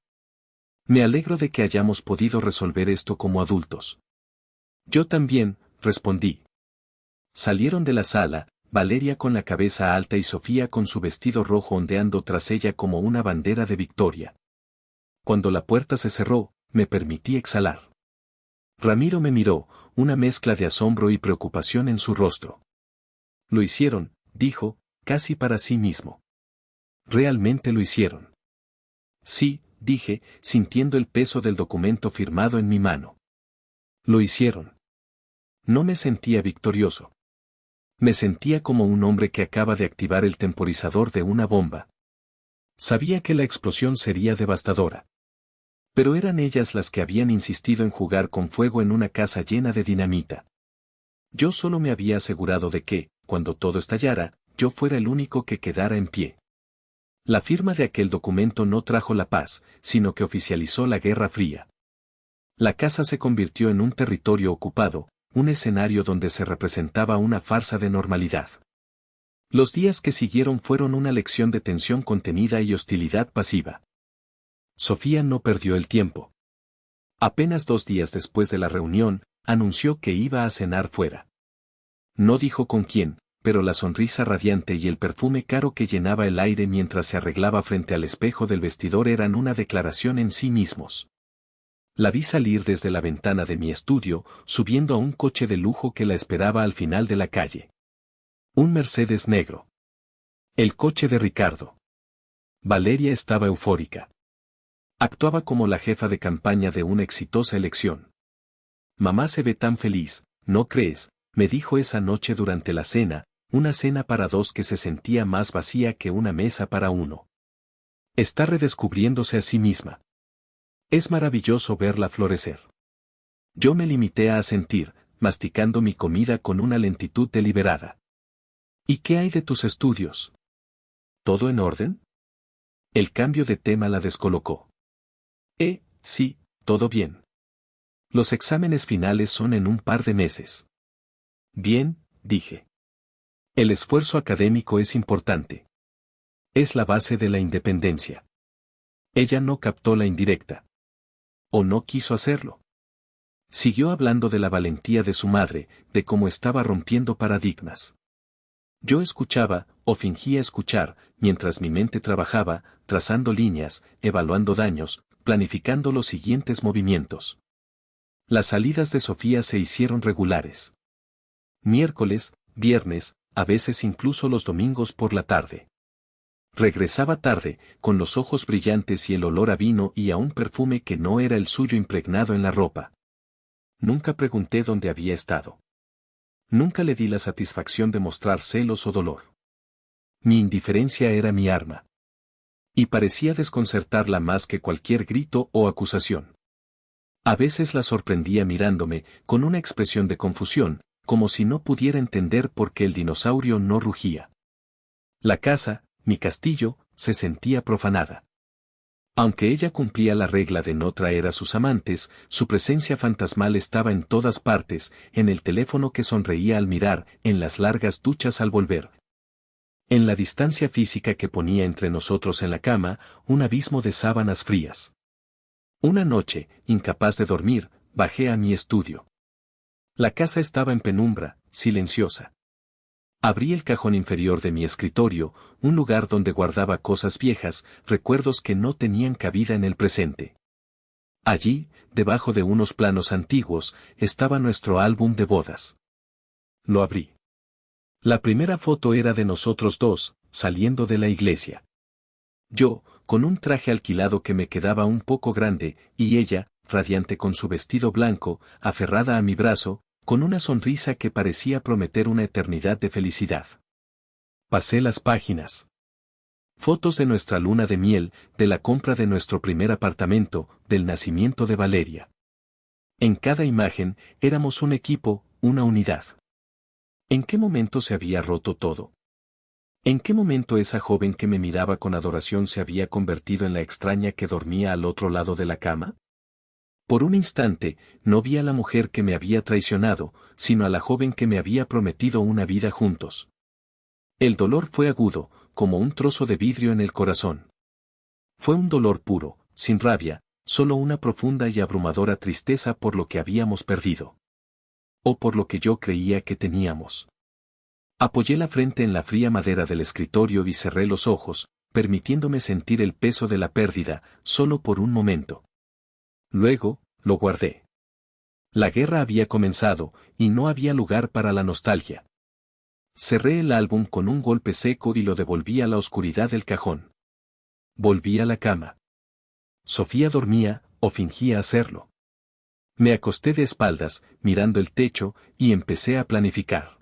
Me alegro de que hayamos podido resolver esto como adultos. Yo también, respondí. Salieron de la sala, Valeria con la cabeza alta y Sofía con su vestido rojo ondeando tras ella como una bandera de victoria. Cuando la puerta se cerró, me permití exhalar. Ramiro me miró, una mezcla de asombro y preocupación en su rostro. Lo hicieron, dijo, casi para sí mismo. Realmente lo hicieron. Sí, dije, sintiendo el peso del documento firmado en mi mano. Lo hicieron. No me sentía victorioso. Me sentía como un hombre que acaba de activar el temporizador de una bomba. Sabía que la explosión sería devastadora. Pero eran ellas las que habían insistido en jugar con fuego en una casa llena de dinamita. Yo solo me había asegurado de que, cuando todo estallara, yo fuera el único que quedara en pie. La firma de aquel documento no trajo la paz, sino que oficializó la Guerra Fría. La casa se convirtió en un territorio ocupado, un escenario donde se representaba una farsa de normalidad. Los días que siguieron fueron una lección de tensión contenida y hostilidad pasiva. Sofía no perdió el tiempo. Apenas 2 días después de la reunión, anunció que iba a cenar fuera. No dijo con quién, pero la sonrisa radiante y el perfume caro que llenaba el aire mientras se arreglaba frente al espejo del vestidor eran una declaración en sí mismos. La vi salir desde la ventana de mi estudio, subiendo a un coche de lujo que la esperaba al final de la calle. Un Mercedes negro. El coche de Ricardo. Valeria estaba eufórica. Actuaba como la jefa de campaña de una exitosa elección. Mamá se ve tan feliz, ¿no crees?, me dijo esa noche durante la cena, una cena para 2 que se sentía más vacía que una mesa para 1. Está redescubriéndose a sí misma. Es maravilloso verla florecer. Yo me limité a asentir, masticando mi comida con una lentitud deliberada. ¿Y qué hay de tus estudios? ¿Todo en orden? El cambio de tema la descolocó. Sí, todo bien. Los exámenes finales son en un par de meses. Bien, dije. El esfuerzo académico es importante. Es la base de la independencia. Ella no captó la indirecta. O no quiso hacerlo. Siguió hablando de la valentía de su madre, de cómo estaba rompiendo paradigmas. Yo escuchaba, o fingía escuchar, mientras mi mente trabajaba, trazando líneas, evaluando daños, planificando los siguientes movimientos. Las salidas de Sofía se hicieron regulares. Miércoles, viernes, a veces incluso los domingos por la tarde. Regresaba tarde, con los ojos brillantes y el olor a vino y a un perfume que no era el suyo impregnado en la ropa. Nunca pregunté dónde había estado. Nunca le di la satisfacción de mostrar celos o dolor. Mi indiferencia era mi arma. Y parecía desconcertarla más que cualquier grito o acusación. A veces la sorprendía mirándome, con una expresión de confusión, como si no pudiera entender por qué el dinosaurio no rugía. La casa, mi castillo, se sentía profanada. Aunque ella cumplía la regla de no traer a sus amantes, su presencia fantasmal estaba en todas partes, en el teléfono que sonreía al mirar, en las largas duchas al volver. En la distancia física que ponía entre nosotros en la cama, un abismo de sábanas frías. Una noche, incapaz de dormir, bajé a mi estudio. La casa estaba en penumbra, silenciosa. Abrí el cajón inferior de mi escritorio, un lugar donde guardaba cosas viejas, recuerdos que no tenían cabida en el presente. Allí, debajo de unos planos antiguos, estaba nuestro álbum de bodas. Lo abrí. La primera foto era de nosotros dos, saliendo de la iglesia. Yo, con un traje alquilado que me quedaba un poco grande, y ella, radiante con su vestido blanco, aferrada a mi brazo, con una sonrisa que parecía prometer una eternidad de felicidad. Pasé las páginas. Fotos de nuestra luna de miel, de la compra de nuestro primer apartamento, del nacimiento de Valeria. En cada imagen, éramos un equipo, una unidad. ¿En qué momento se había roto todo? ¿En qué momento esa joven que me miraba con adoración se había convertido en la extraña que dormía al otro lado de la cama? Por un instante, no vi a la mujer que me había traicionado, sino a la joven que me había prometido una vida juntos. El dolor fue agudo, como un trozo de vidrio en el corazón. Fue un dolor puro, sin rabia, solo una profunda y abrumadora tristeza por lo que habíamos perdido. O por lo que yo creía que teníamos. Apoyé la frente en la fría madera del escritorio y cerré los ojos, permitiéndome sentir el peso de la pérdida, solo por un momento. Luego, lo guardé. La guerra había comenzado, y no había lugar para la nostalgia. Cerré el álbum con un golpe seco y lo devolví a la oscuridad del cajón. Volví a la cama. Sofía dormía, o fingía hacerlo. Me acosté de espaldas, mirando el techo, y empecé a planificar.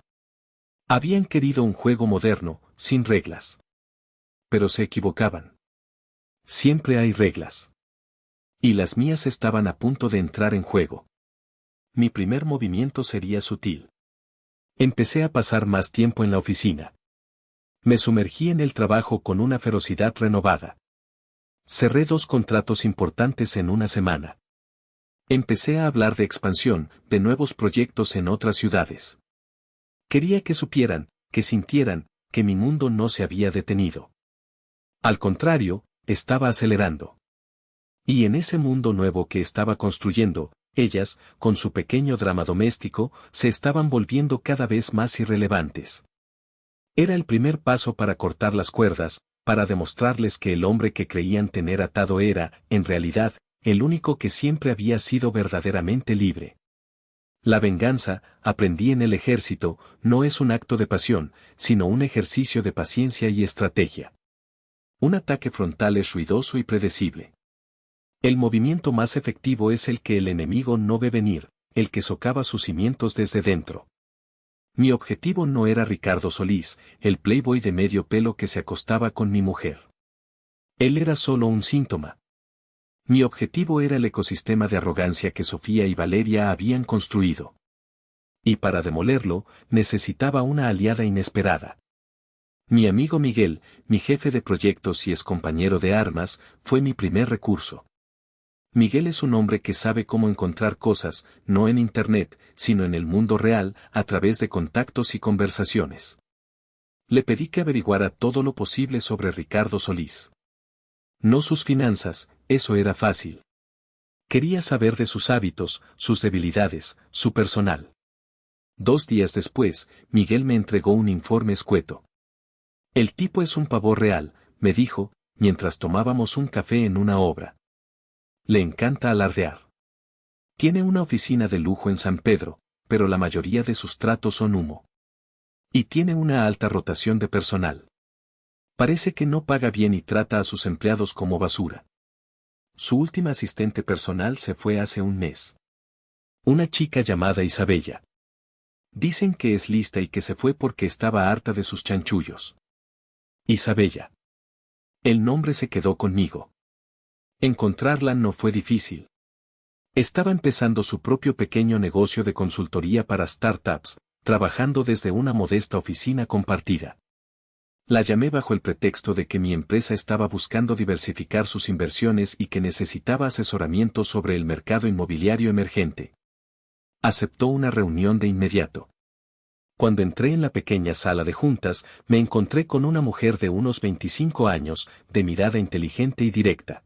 Habían querido un juego moderno, sin reglas. Pero se equivocaban. Siempre hay reglas. Y las mías estaban a punto de entrar en juego. Mi primer movimiento sería sutil. Empecé a pasar más tiempo en la oficina. Me sumergí en el trabajo con una ferocidad renovada. Cerré 2 contratos importantes en una semana. Empecé a hablar de expansión, de nuevos proyectos en otras ciudades. Quería que supieran, que sintieran, que mi mundo no se había detenido. Al contrario, estaba acelerando. Y en ese mundo nuevo que estaba construyendo, ellas, con su pequeño drama doméstico, se estaban volviendo cada vez más irrelevantes. Era el primer paso para cortar las cuerdas, para demostrarles que el hombre que creían tener atado era, en realidad, el único que siempre había sido verdaderamente libre. La venganza, aprendí en el ejército, no es un acto de pasión, sino un ejercicio de paciencia y estrategia. Un ataque frontal es ruidoso y predecible. El movimiento más efectivo es el que el enemigo no ve venir, el que socava sus cimientos desde dentro. Mi objetivo no era Ricardo Solís, el playboy de medio pelo que se acostaba con mi mujer. Él era solo un síntoma. Mi objetivo era el ecosistema de arrogancia que Sofía y Valeria habían construido. Y para demolerlo, necesitaba una aliada inesperada. Mi amigo Miguel, mi jefe de proyectos y excompañero de armas, fue mi primer recurso. Miguel es un hombre que sabe cómo encontrar cosas, no en Internet, sino en el mundo real, a través de contactos y conversaciones. Le pedí que averiguara todo lo posible sobre Ricardo Solís. No sus finanzas, eso era fácil. Quería saber de sus hábitos, sus debilidades, su personal. 2 días después, Miguel me entregó un informe escueto. El tipo es un pavor real, me dijo, mientras tomábamos un café en una obra. Le encanta alardear. Tiene una oficina de lujo en San Pedro, pero la mayoría de sus tratos son humo. Y tiene una alta rotación de personal. Parece que no paga bien y trata a sus empleados como basura. Su última asistente personal se fue hace un mes. Una chica llamada Isabella. Dicen que es lista y que se fue porque estaba harta de sus chanchullos. Isabella. El nombre se quedó conmigo. Encontrarla no fue difícil. Estaba empezando su propio pequeño negocio de consultoría para startups, trabajando desde una modesta oficina compartida. La llamé bajo el pretexto de que mi empresa estaba buscando diversificar sus inversiones y que necesitaba asesoramiento sobre el mercado inmobiliario emergente. Aceptó una reunión de inmediato. Cuando entré en la pequeña sala de juntas, me encontré con una mujer de unos 25 años, de mirada inteligente y directa.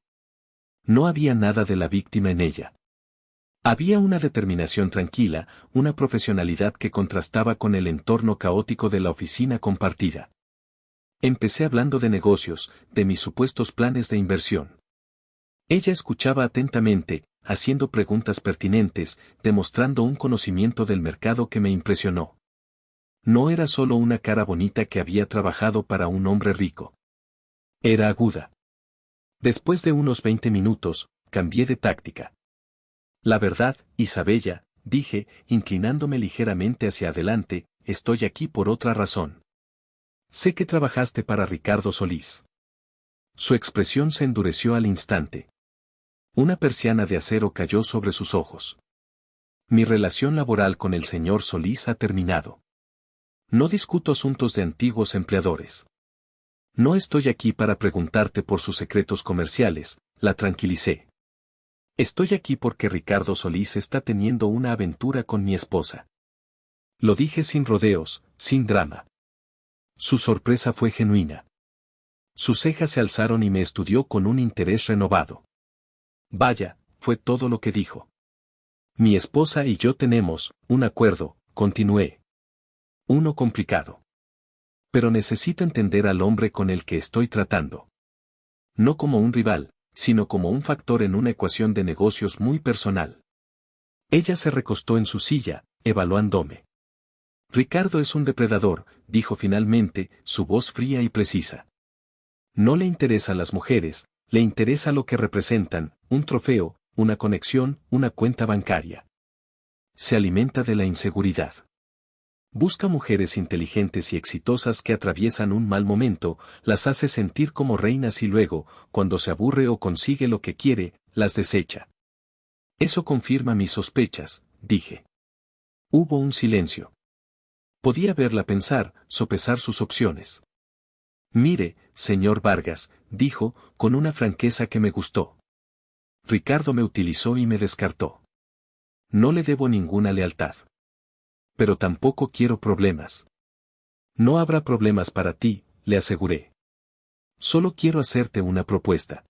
No había nada de la víctima en ella. Había una determinación tranquila, una profesionalidad que contrastaba con el entorno caótico de la oficina compartida. Empecé hablando de negocios, de mis supuestos planes de inversión. Ella escuchaba atentamente, haciendo preguntas pertinentes, demostrando un conocimiento del mercado que me impresionó. No era solo una cara bonita que había trabajado para un hombre rico. Era aguda. Después de unos 20 minutos, cambié de táctica. La verdad, Isabella, dije, inclinándome ligeramente hacia adelante, estoy aquí por otra razón. Sé que trabajaste para Ricardo Solís. Su expresión se endureció al instante. Una persiana de acero cayó sobre sus ojos. Mi relación laboral con el señor Solís ha terminado. No discuto asuntos de antiguos empleadores. No estoy aquí para preguntarte por sus secretos comerciales, la tranquilicé. Estoy aquí porque Ricardo Solís está teniendo una aventura con mi esposa. Lo dije sin rodeos, sin drama. Su sorpresa fue genuina. Sus cejas se alzaron y me estudió con un interés renovado. Vaya, fue todo lo que dijo. Mi esposa y yo tenemos un acuerdo, continué. Uno complicado. Pero necesito entender al hombre con el que estoy tratando. No como un rival, sino como un factor en una ecuación de negocios muy personal. Ella se recostó en su silla, evaluándome. Ricardo es un depredador, dijo finalmente, su voz fría y precisa. No le interesan las mujeres, le interesa lo que representan, un trofeo, una conexión, una cuenta bancaria. Se alimenta de la inseguridad. Busca mujeres inteligentes y exitosas que atraviesan un mal momento, las hace sentir como reinas y luego, cuando se aburre o consigue lo que quiere, las desecha. Eso confirma mis sospechas, dije. Hubo un silencio. Podía verla pensar, sopesar sus opciones. Mire, señor Vargas, dijo, con una franqueza que me gustó. Ricardo me utilizó y me descartó. No le debo ninguna lealtad. Pero tampoco quiero problemas. No habrá problemas para ti, le aseguré. Solo quiero hacerte una propuesta.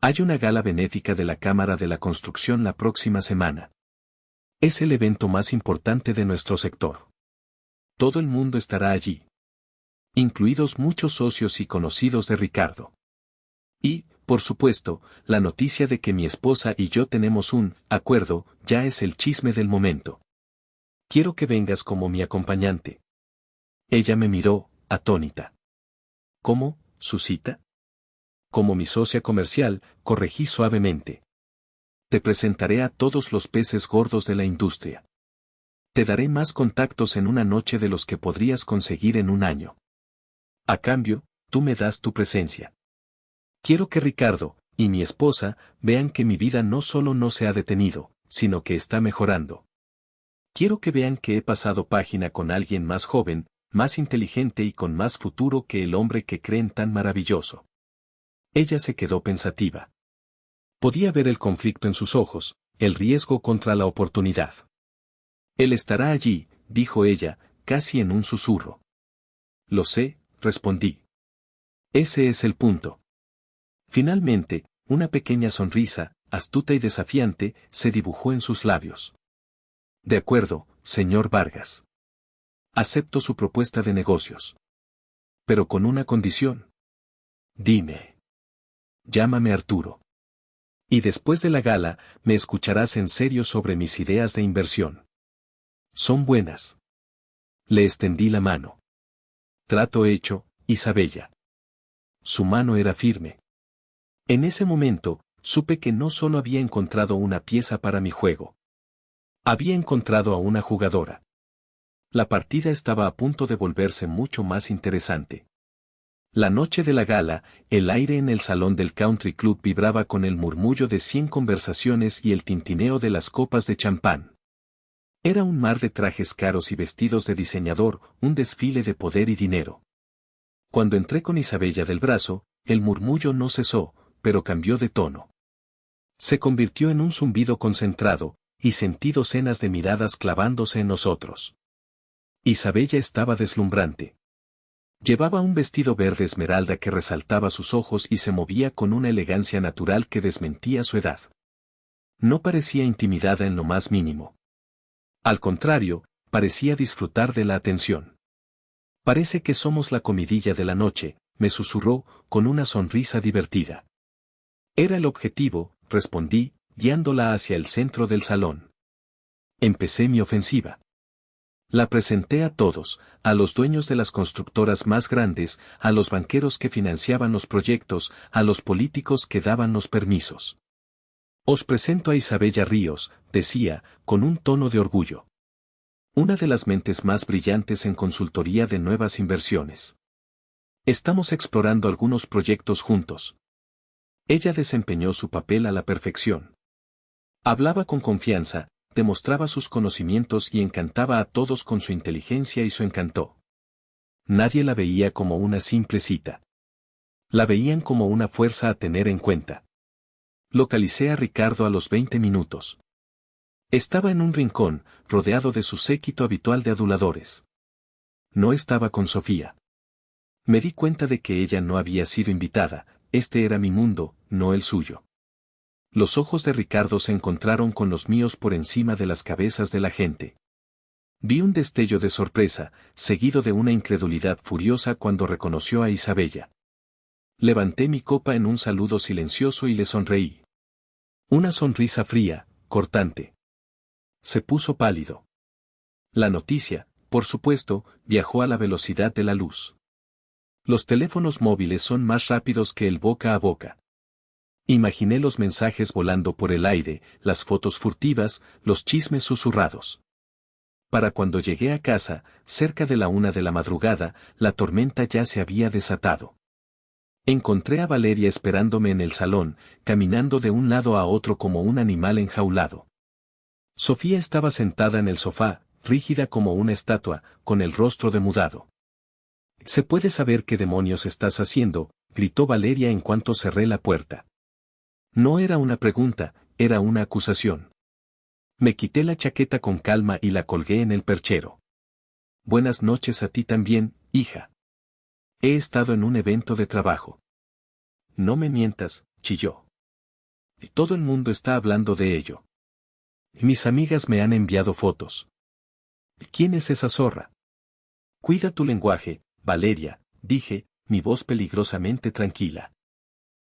Hay una gala benéfica de la Cámara de la Construcción la próxima semana. Es el evento más importante de nuestro sector. Todo el mundo estará allí. Incluidos muchos socios y conocidos de Ricardo. Y, por supuesto, la noticia de que mi esposa y yo tenemos un acuerdo ya es el chisme del momento. Quiero que vengas como mi acompañante. Ella me miró, atónita. ¿Cómo, su cita? Como mi socia comercial, corregí suavemente. Te presentaré a todos los peces gordos de la industria. Te daré más contactos en una noche de los que podrías conseguir en un año. A cambio, tú me das tu presencia. Quiero que Ricardo, y mi esposa, vean que mi vida no solo no se ha detenido, sino que está mejorando. Quiero que vean que he pasado página con alguien más joven, más inteligente y con más futuro que el hombre que creen tan maravilloso. Ella se quedó pensativa. Podía ver el conflicto en sus ojos, el riesgo contra la oportunidad. Él estará allí, dijo ella, casi en un susurro. Lo sé, respondí. Ese es el punto. Finalmente, una pequeña sonrisa, astuta y desafiante, se dibujó en sus labios. De acuerdo, señor Vargas. Acepto su propuesta de negocios. Pero con una condición. Dime. Llámame Arturo. Y después de la gala, me escucharás en serio sobre mis ideas de inversión. Son buenas. Le extendí la mano. Trato hecho, Isabella. Su mano era firme. En ese momento, supe que no solo había encontrado una pieza para mi juego. Había encontrado a una jugadora. La partida estaba a punto de volverse mucho más interesante. La noche de la gala, el aire en el salón del Country Club vibraba con el murmullo de 100 conversaciones y el tintineo de las copas de champán. Era un mar de trajes caros y vestidos de diseñador, un desfile de poder y dinero. Cuando entré con Isabella del brazo, el murmullo no cesó, pero cambió de tono. Se convirtió en un zumbido concentrado, y sentí docenas de miradas clavándose en nosotros. Isabella estaba deslumbrante. Llevaba un vestido verde esmeralda que resaltaba sus ojos y se movía con una elegancia natural que desmentía su edad. No parecía intimidada en lo más mínimo. Al contrario, parecía disfrutar de la atención. Parece que somos la comidilla de la noche, me susurró, con una sonrisa divertida. Era el objetivo, respondí, guiándola hacia el centro del salón. Empecé mi ofensiva. La presenté a todos, a los dueños de las constructoras más grandes, a los banqueros que financiaban los proyectos, a los políticos que daban los permisos. Os presento a Isabella Ríos, decía, con un tono de orgullo. Una de las mentes más brillantes en consultoría de nuevas inversiones. Estamos explorando algunos proyectos juntos. Ella desempeñó su papel a la perfección. Hablaba con confianza, demostraba sus conocimientos y encantaba a todos con su inteligencia y su encanto. Nadie la veía como una simple cita. La veían como una fuerza a tener en cuenta. Localicé a Ricardo a los 20 minutos. Estaba en un rincón, rodeado de su séquito habitual de aduladores. No estaba con Sofía. Me di cuenta de que ella no había sido invitada, este era mi mundo, no el suyo. Los ojos de Ricardo se encontraron con los míos por encima de las cabezas de la gente. Vi un destello de sorpresa, seguido de una incredulidad furiosa cuando reconoció a Isabella. Levanté mi copa en un saludo silencioso y le sonreí. Una sonrisa fría, cortante. Se puso pálido. La noticia, por supuesto, viajó a la velocidad de la luz. Los teléfonos móviles son más rápidos que el boca a boca. Imaginé los mensajes volando por el aire, las fotos furtivas, los chismes susurrados. Para cuando llegué a casa, cerca de la 1 de la madrugada, la tormenta ya se había desatado. Encontré a Valeria esperándome en el salón, caminando de un lado a otro como un animal enjaulado. Sofía estaba sentada en el sofá, rígida como una estatua, con el rostro demudado. ¿Se puede saber qué demonios estás haciendo?, gritó Valeria en cuanto cerré la puerta. No era una pregunta, era una acusación. Me quité la chaqueta con calma y la colgué en el perchero. Buenas noches a ti también, hija. He estado en un evento de trabajo. No me mientas, chilló. Todo el mundo está hablando de ello. Mis amigas me han enviado fotos. ¿Quién es esa zorra? Cuida tu lenguaje, Valeria, dije, mi voz peligrosamente tranquila.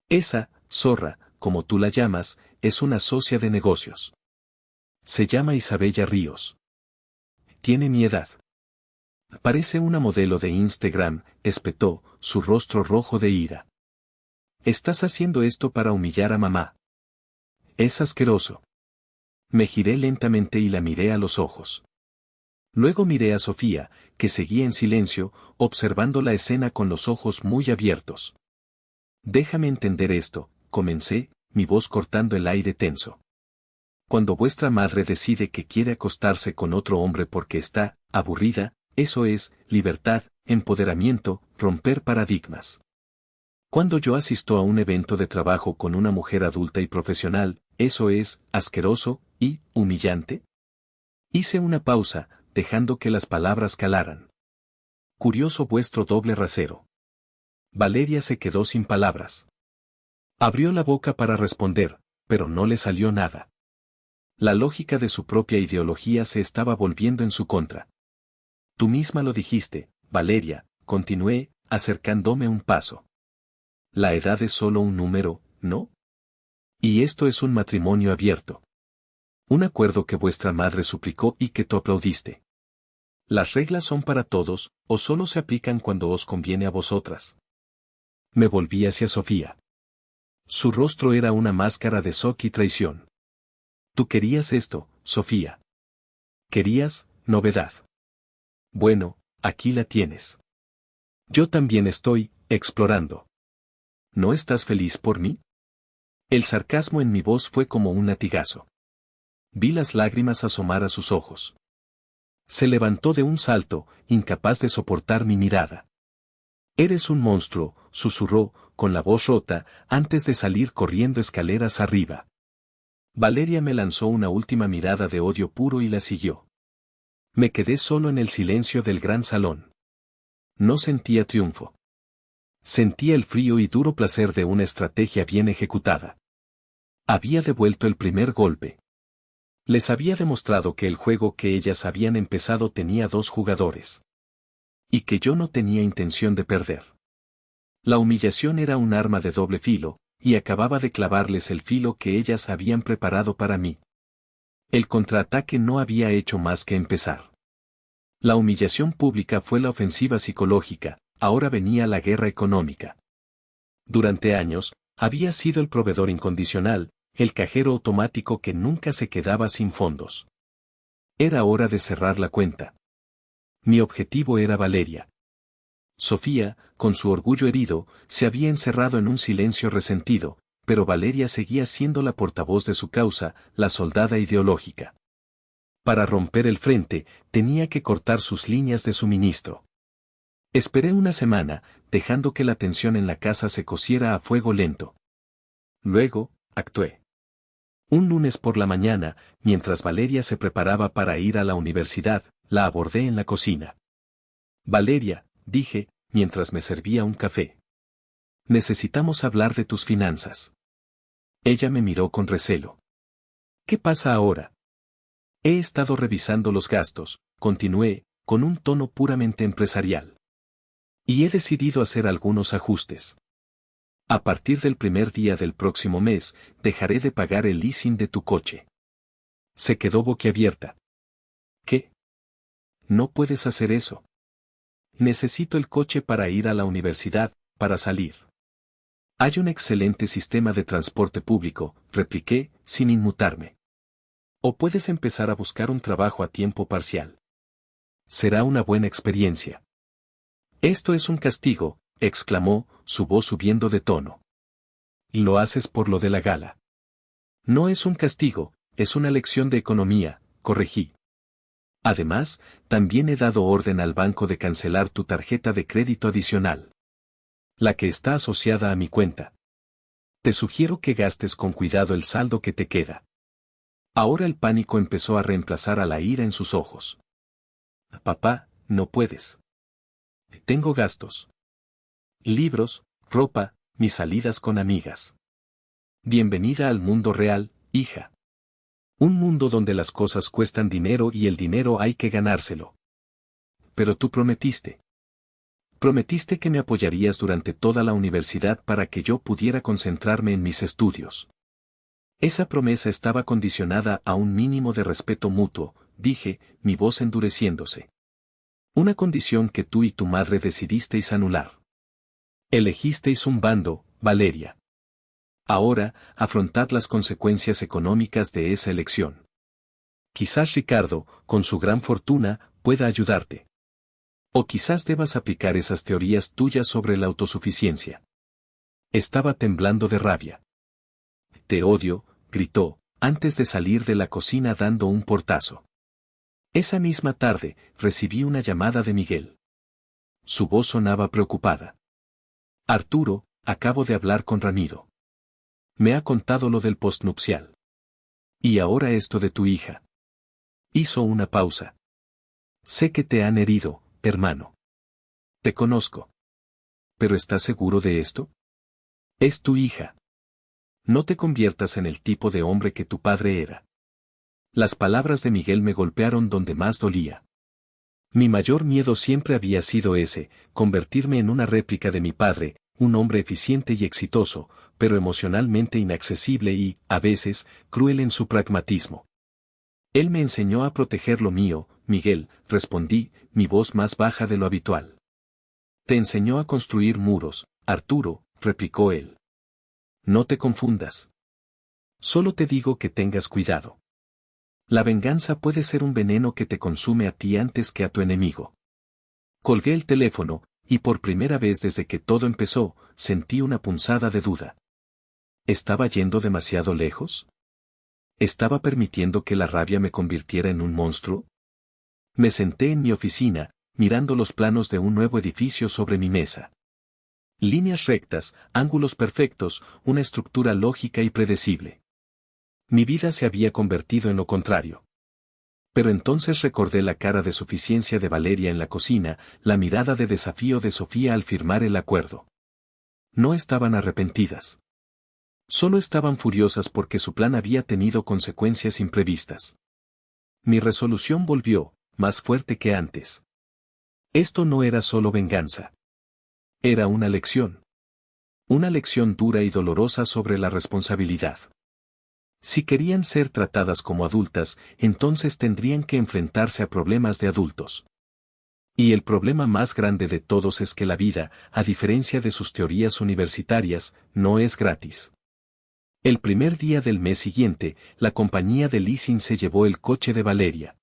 Esa, zorra, como tú la llamas, es una socia de negocios. Se llama Isabella Ríos. Tiene mi edad. Parece una modelo de Instagram, espetó, su rostro rojo de ira. Estás haciendo esto para humillar a mamá. Es asqueroso. Me giré lentamente y la miré a los ojos. Luego miré a Sofía, que seguía en silencio, observando la escena con los ojos muy abiertos. Déjame entender esto, comencé, mi voz cortando el aire tenso. Cuando vuestra madre decide que quiere acostarse con otro hombre porque está aburrida, eso es libertad, empoderamiento, romper paradigmas. Cuando yo asisto a un evento de trabajo con una mujer adulta y profesional, eso es asqueroso y humillante. Hice una pausa, dejando que las palabras calaran. Curioso vuestro doble rasero. Valeria se quedó sin palabras. Abrió la boca para responder, pero no le salió nada. La lógica de su propia ideología se estaba volviendo en su contra. Tú misma lo dijiste, Valeria, continué, acercándome un paso. La edad es solo un número, ¿no? Y esto es un matrimonio abierto. Un acuerdo que vuestra madre suplicó y que tú aplaudiste. ¿Las reglas son para todos, o solo se aplican cuando os conviene a vosotras? Me volví hacia Sofía. Su rostro era una máscara de shock y traición. Tú querías esto, Sofía. Querías novedad. Bueno, aquí la tienes. Yo también estoy explorando. ¿No estás feliz por mí? El sarcasmo en mi voz fue como un latigazo. Vi las lágrimas asomar a sus ojos. Se levantó de un salto, incapaz de soportar mi mirada. Eres un monstruo, susurró, con la voz rota, antes de salir corriendo escaleras arriba. Valeria me lanzó una última mirada de odio puro y la siguió. Me quedé solo en el silencio del gran salón. No sentía triunfo. Sentía el frío y duro placer de una estrategia bien ejecutada. Había devuelto el primer golpe. Les había demostrado que el juego que ellas habían empezado tenía 2 jugadores. Y que yo no tenía intención de perder. La humillación era un arma de doble filo, y acababa de clavarles el filo que ellas habían preparado para mí. El contraataque no había hecho más que empezar. La humillación pública fue la ofensiva psicológica, ahora venía la guerra económica. Durante años, había sido el proveedor incondicional, el cajero automático que nunca se quedaba sin fondos. Era hora de cerrar la cuenta. Mi objetivo era Valeria. Sofía, con su orgullo herido, se había encerrado en un silencio resentido, pero Valeria seguía siendo la portavoz de su causa, la soldada ideológica. Para romper el frente, tenía que cortar sus líneas de suministro. Esperé una semana, dejando que la tensión en la casa se cociera a fuego lento. Luego, actué. Un lunes por la mañana, mientras Valeria se preparaba para ir a la universidad, la abordé en la cocina. Valeria, dije, mientras me servía un café. Necesitamos hablar de tus finanzas. Ella me miró con recelo. ¿Qué pasa ahora? He estado revisando los gastos, continué, con un tono puramente empresarial. Y he decidido hacer algunos ajustes. A partir del primer día del próximo mes, dejaré de pagar el leasing de tu coche. Se quedó boquiabierta. ¿Qué? No puedes hacer eso. Necesito el coche para ir a la universidad, para salir. Hay un excelente sistema de transporte público, repliqué, sin inmutarme. O puedes empezar a buscar un trabajo a tiempo parcial. Será una buena experiencia. Esto es un castigo, exclamó, su voz subiendo de tono. Y lo haces por lo de la gala. No es un castigo, es una lección de economía, corregí. Además, también he dado orden al banco de cancelar tu tarjeta de crédito adicional. La que está asociada a mi cuenta. Te sugiero que gastes con cuidado el saldo que te queda. Ahora el pánico empezó a reemplazar a la ira en sus ojos. Papá, no puedes. Tengo gastos. Libros, ropa, mis salidas con amigas. Bienvenida al mundo real, hija. Un mundo donde las cosas cuestan dinero y el dinero hay que ganárselo. Pero tú prometiste. Prometiste que me apoyarías durante toda la universidad para que yo pudiera concentrarme en mis estudios. Esa promesa estaba condicionada a un mínimo de respeto mutuo, dije, mi voz endureciéndose. Una condición que tú y tu madre decidisteis anular. Elegisteis un bando, Valeria. Ahora, afrontad las consecuencias económicas de esa elección. Quizás Ricardo, con su gran fortuna, pueda ayudarte. O quizás debas aplicar esas teorías tuyas sobre la autosuficiencia. Estaba temblando de rabia. Te odio, gritó, antes de salir de la cocina dando un portazo. Esa misma tarde, recibí una llamada de Miguel. Su voz sonaba preocupada. Arturo, acabo de hablar con Ramiro. Me ha contado lo del postnupcial. Y ahora esto de tu hija. Hizo una pausa. Sé que te han herido, hermano. Te conozco. ¿Pero estás seguro de esto? Es tu hija. No te conviertas en el tipo de hombre que tu padre era. Las palabras de Miguel me golpearon donde más dolía. Mi mayor miedo siempre había sido ese, convertirme en una réplica de mi padre, un hombre eficiente y exitoso, pero emocionalmente inaccesible y, a veces, cruel en su pragmatismo. Él me enseñó a proteger lo mío, Miguel, respondí, mi voz más baja de lo habitual. Te enseñó a construir muros, Arturo, replicó él. No te confundas. Solo te digo que tengas cuidado. La venganza puede ser un veneno que te consume a ti antes que a tu enemigo. Colgué el teléfono, y por primera vez desde que todo empezó, sentí una punzada de duda. ¿Estaba yendo demasiado lejos? ¿Estaba permitiendo que la rabia me convirtiera en un monstruo? Me senté en mi oficina, mirando los planos de un nuevo edificio sobre mi mesa. Líneas rectas, ángulos perfectos, una estructura lógica y predecible. Mi vida se había convertido en lo contrario. Pero entonces recordé la cara de suficiencia de Valeria en la cocina, la mirada de desafío de Sofía al firmar el acuerdo. No estaban arrepentidas. Solo estaban furiosas porque su plan había tenido consecuencias imprevistas. Mi resolución volvió, más fuerte que antes. Esto no era solo venganza. Era una lección. Una lección dura y dolorosa sobre la responsabilidad. Si querían ser tratadas como adultas, entonces tendrían que enfrentarse a problemas de adultos. Y el problema más grande de todos es que la vida, a diferencia de sus teorías universitarias, no es gratis. El primer día del mes siguiente, la compañía de leasing se llevó el coche de Valeria.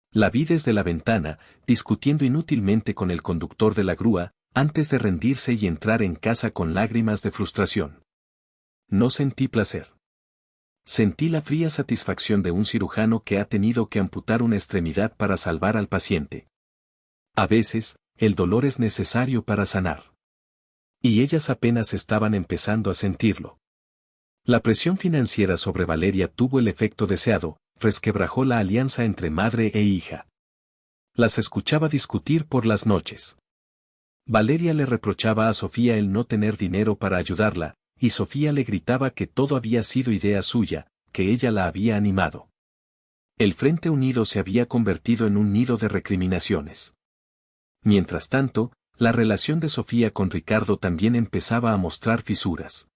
La vi desde la ventana, discutiendo inútilmente con el conductor de la grúa, antes de rendirse y entrar en casa con lágrimas de frustración. No sentí placer. Sentí la fría satisfacción de un cirujano que ha tenido que amputar una extremidad para salvar al paciente. A veces, el dolor es necesario para sanar. Y ellas apenas estaban empezando a sentirlo. La presión financiera sobre Valeria tuvo el efecto deseado, resquebrajó la alianza entre madre e hija. Las escuchaba discutir por las noches. Valeria le reprochaba a Sofía el no tener dinero para ayudarla, y Sofía le gritaba que todo había sido idea suya, que ella la había animado. El Frente Unido se había convertido en un nido de recriminaciones. Mientras tanto, la relación de Sofía con Ricardo también empezaba a mostrar fisuras.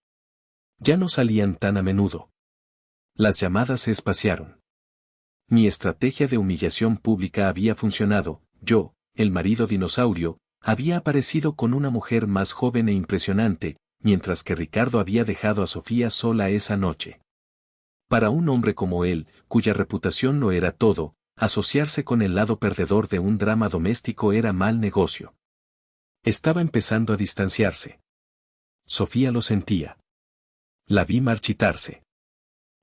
Ya no salían tan a menudo. Las llamadas se espaciaron. Mi estrategia de humillación pública había funcionado, yo, el marido dinosaurio, había aparecido con una mujer más joven e impresionante, mientras que Ricardo había dejado a Sofía sola esa noche. Para un hombre como él, cuya reputación lo era todo, asociarse con el lado perdedor de un drama doméstico era mal negocio. Estaba empezando a distanciarse. Sofía lo sentía. La vi marchitarse.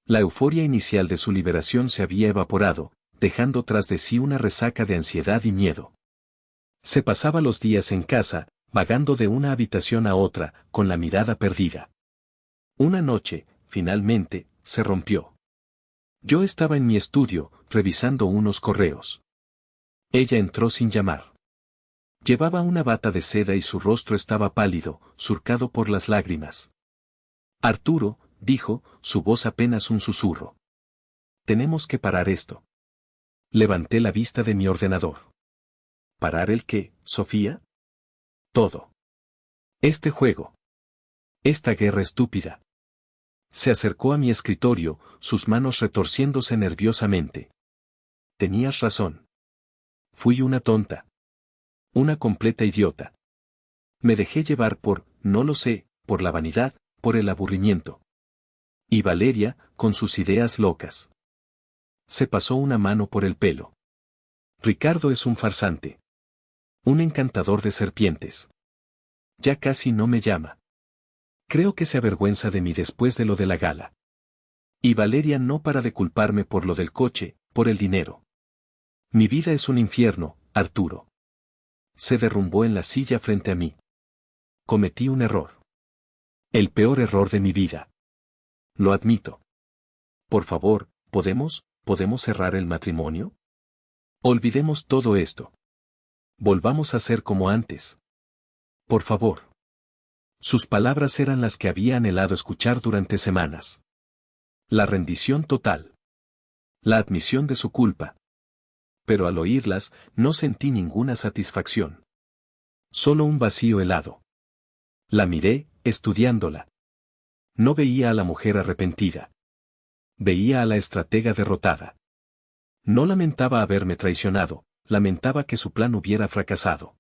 La euforia inicial de su liberación se había evaporado, dejando tras de sí una resaca de ansiedad y miedo. Se pasaba los días en casa, vagando de una habitación a otra, con la mirada perdida. Una noche, finalmente, se rompió. Yo estaba en mi estudio, revisando unos correos. Ella entró sin llamar. Llevaba una bata de seda y su rostro estaba pálido, surcado por las lágrimas. Arturo, dijo, su voz apenas un susurro. Tenemos que parar esto. Levanté la vista de mi ordenador. ¿Parar el qué, Sofía? Todo. Este juego. Esta guerra estúpida. Se acercó a mi escritorio, sus manos retorciéndose nerviosamente. Tenías razón. Fui una tonta. Una completa idiota. Me dejé llevar por, no lo sé, por la vanidad, por el aburrimiento. Y Valeria, con sus ideas locas. Se pasó una mano por el pelo. Ricardo es un farsante. Un encantador de serpientes. Ya casi no me llama. Creo que se avergüenza de mí después de lo de la gala. Y Valeria no para de culparme por lo del coche, por el dinero. Mi vida es un infierno, Arturo. Se derrumbó en la silla frente a mí. Cometí un error. El peor error de mi vida. Lo admito. Por favor, ¿podemos cerrar el matrimonio? Olvidemos todo esto. Volvamos a ser como antes. Por favor. Sus palabras eran las que había anhelado escuchar durante semanas. La rendición total. La admisión de su culpa. Pero al oírlas, no sentí ninguna satisfacción. Solo un vacío helado. La miré, estudiándola. No veía a la mujer arrepentida. Veía a la estratega derrotada. No lamentaba haberme traicionado, lamentaba que su plan hubiera fracasado.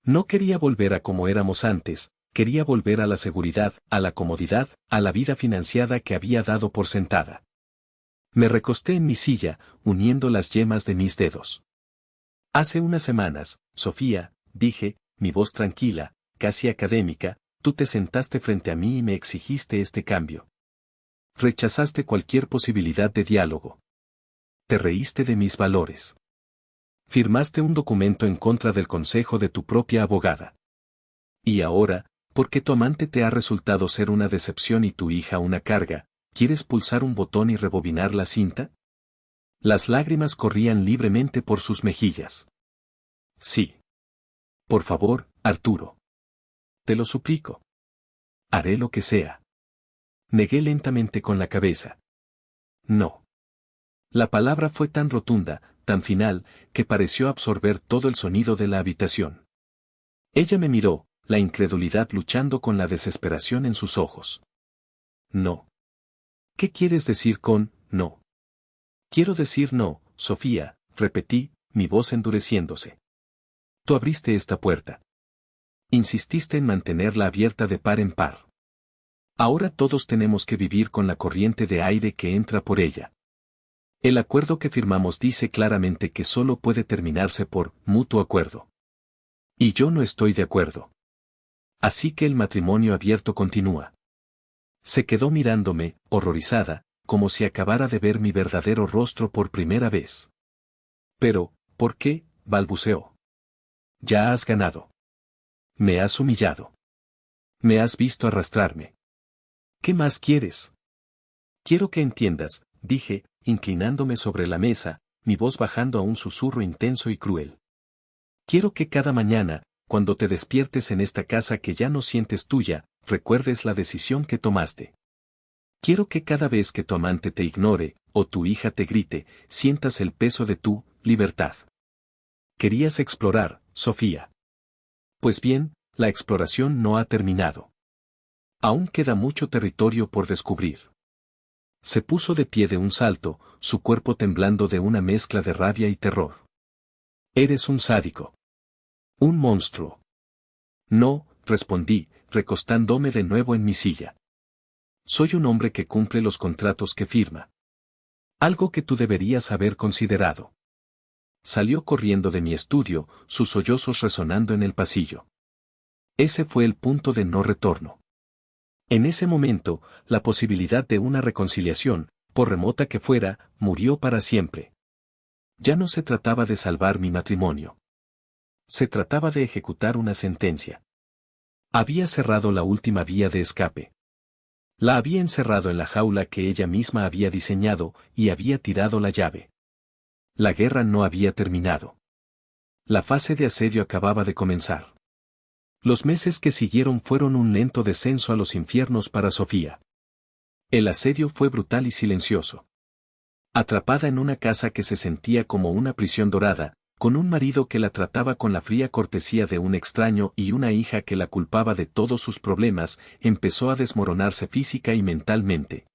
No quería volver a como éramos antes, quería volver a la seguridad, a la comodidad, a la vida financiada que había dado por sentada. Me recosté en mi silla, uniendo las yemas de mis dedos. Hace unas semanas, Sofía, dije, mi voz tranquila, casi académica, tú te sentaste frente a mí y me exigiste este cambio. Rechazaste cualquier posibilidad de diálogo. Te reíste de mis valores. Firmaste un documento en contra del consejo de tu propia abogada. Y ahora, porque tu amante te ha resultado ser una decepción y tu hija una carga, ¿quieres pulsar un botón y rebobinar la cinta? Las lágrimas corrían libremente por sus mejillas. Sí. Por favor, Arturo. Te lo suplico. Haré lo que sea. Negué lentamente con la cabeza. No. La palabra fue tan rotunda, tan final, que pareció absorber todo el sonido de la habitación. Ella me miró, la incredulidad luchando con la desesperación en sus ojos. No. ¿Qué quieres decir con no? Quiero decir no, Sofía, repetí, mi voz endureciéndose. Tú abriste esta puerta. Insististe en mantenerla abierta de par en par. Ahora todos tenemos que vivir con la corriente de aire que entra por ella. El acuerdo que firmamos dice claramente que solo puede terminarse por mutuo acuerdo. Y yo no estoy de acuerdo. Así que el matrimonio abierto continúa. Se quedó mirándome, horrorizada, como si acabara de ver mi verdadero rostro por primera vez. Pero, ¿por qué? Balbuceó. Ya has ganado. Me has humillado. Me has visto arrastrarme. ¿Qué más quieres? Quiero que entiendas, dije, inclinándome sobre la mesa, mi voz bajando a un susurro intenso y cruel. Quiero que cada mañana, cuando te despiertes en esta casa que ya no sientes tuya, recuerdes la decisión que tomaste. Quiero que cada vez que tu amante te ignore, o tu hija te grite, sientas el peso de tu libertad. Querías explorar, Sofía. Pues bien, la exploración no ha terminado. Aún queda mucho territorio por descubrir. Se puso de pie de un salto, su cuerpo temblando de una mezcla de rabia y terror. Eres un sádico. Un monstruo. No, respondí, recostándome de nuevo en mi silla. Soy un hombre que cumple los contratos que firma. Algo que tú deberías haber considerado. Salió corriendo de mi estudio, sus sollozos resonando en el pasillo. Ese fue el punto de no retorno. En ese momento, la posibilidad de una reconciliación, por remota que fuera, murió para siempre. Ya no se trataba de salvar mi matrimonio. Se trataba de ejecutar una sentencia. Había cerrado la última vía de escape. La había encerrado en la jaula que ella misma había diseñado y había tirado la llave. La guerra no había terminado. La fase de asedio acababa de comenzar. Los meses que siguieron fueron un lento descenso a los infiernos para Sofía. El asedio fue brutal y silencioso. Atrapada en una casa que se sentía como una prisión dorada, con un marido que la trataba con la fría cortesía de un extraño y una hija que la culpaba de todos sus problemas, empezó a desmoronarse física y mentalmente.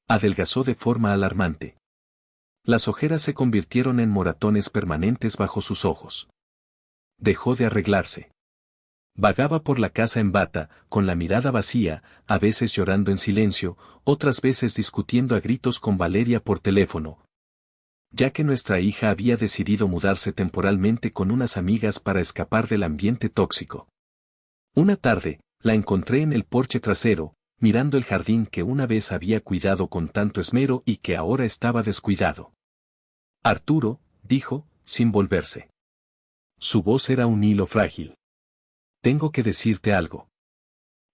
Adelgazó de forma alarmante. Las ojeras se convirtieron en moratones permanentes bajo sus ojos. Dejó de arreglarse. Vagaba por la casa en bata, con la mirada vacía, a veces llorando en silencio, otras veces discutiendo a gritos con Valeria por teléfono, ya que nuestra hija había decidido mudarse temporalmente con unas amigas para escapar del ambiente tóxico. Una tarde, la encontré en el porche trasero, mirando el jardín que una vez había cuidado con tanto esmero y que ahora estaba descuidado. Arturo, dijo, sin volverse. Su voz era un hilo frágil. Tengo que decirte algo.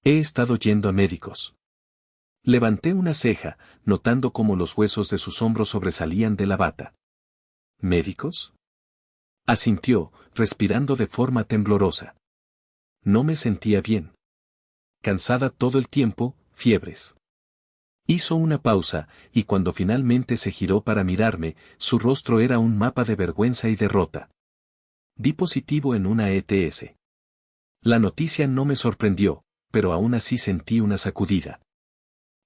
He estado yendo a médicos. Levanté una ceja, notando cómo los huesos de sus hombros sobresalían de la bata. ¿Médicos? Asintió, respirando de forma temblorosa. No me sentía bien. Cansada todo el tiempo, fiebres. Hizo una pausa, y cuando finalmente se giró para mirarme, su rostro era un mapa de vergüenza y derrota. Di positivo en una ETS. La noticia no me sorprendió, pero aún así sentí una sacudida.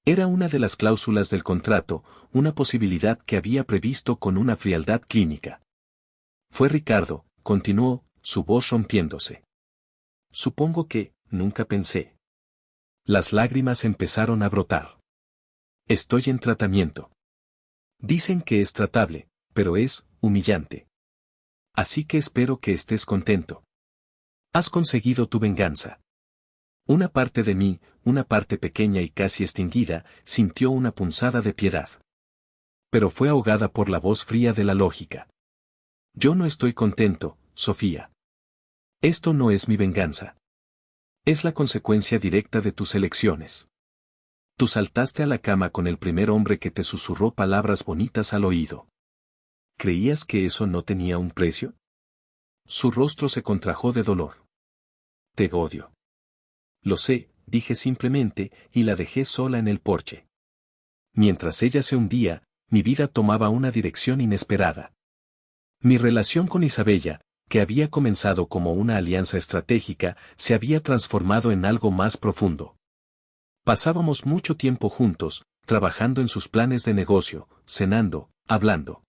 Era una de las cláusulas del contrato, una posibilidad que había previsto con una frialdad clínica. Fue Ricardo, continuó, su voz rompiéndose. Supongo que, nunca pensé. Las lágrimas empezaron a brotar. Estoy en tratamiento. Dicen que es tratable, pero es humillante. Así que espero que estés contento. Has conseguido tu venganza. Una parte de mí, una parte pequeña y casi extinguida, sintió una punzada de piedad. Pero fue ahogada por la voz fría de la lógica. Yo no estoy contento, Sofía. Esto no es mi venganza. Es la consecuencia directa de tus elecciones. Tú saltaste a la cama con el primer hombre que te susurró palabras bonitas al oído. ¿Creías que eso no tenía un precio? Su rostro se contrajo de dolor. Te odio. Lo sé, dije simplemente, y la dejé sola en el porche. Mientras ella se hundía, mi vida tomaba una dirección inesperada. Mi relación con Isabella, que había comenzado como una alianza estratégica, se había transformado en algo más profundo. Pasábamos mucho tiempo juntos, trabajando en sus planes de negocio, cenando, hablando.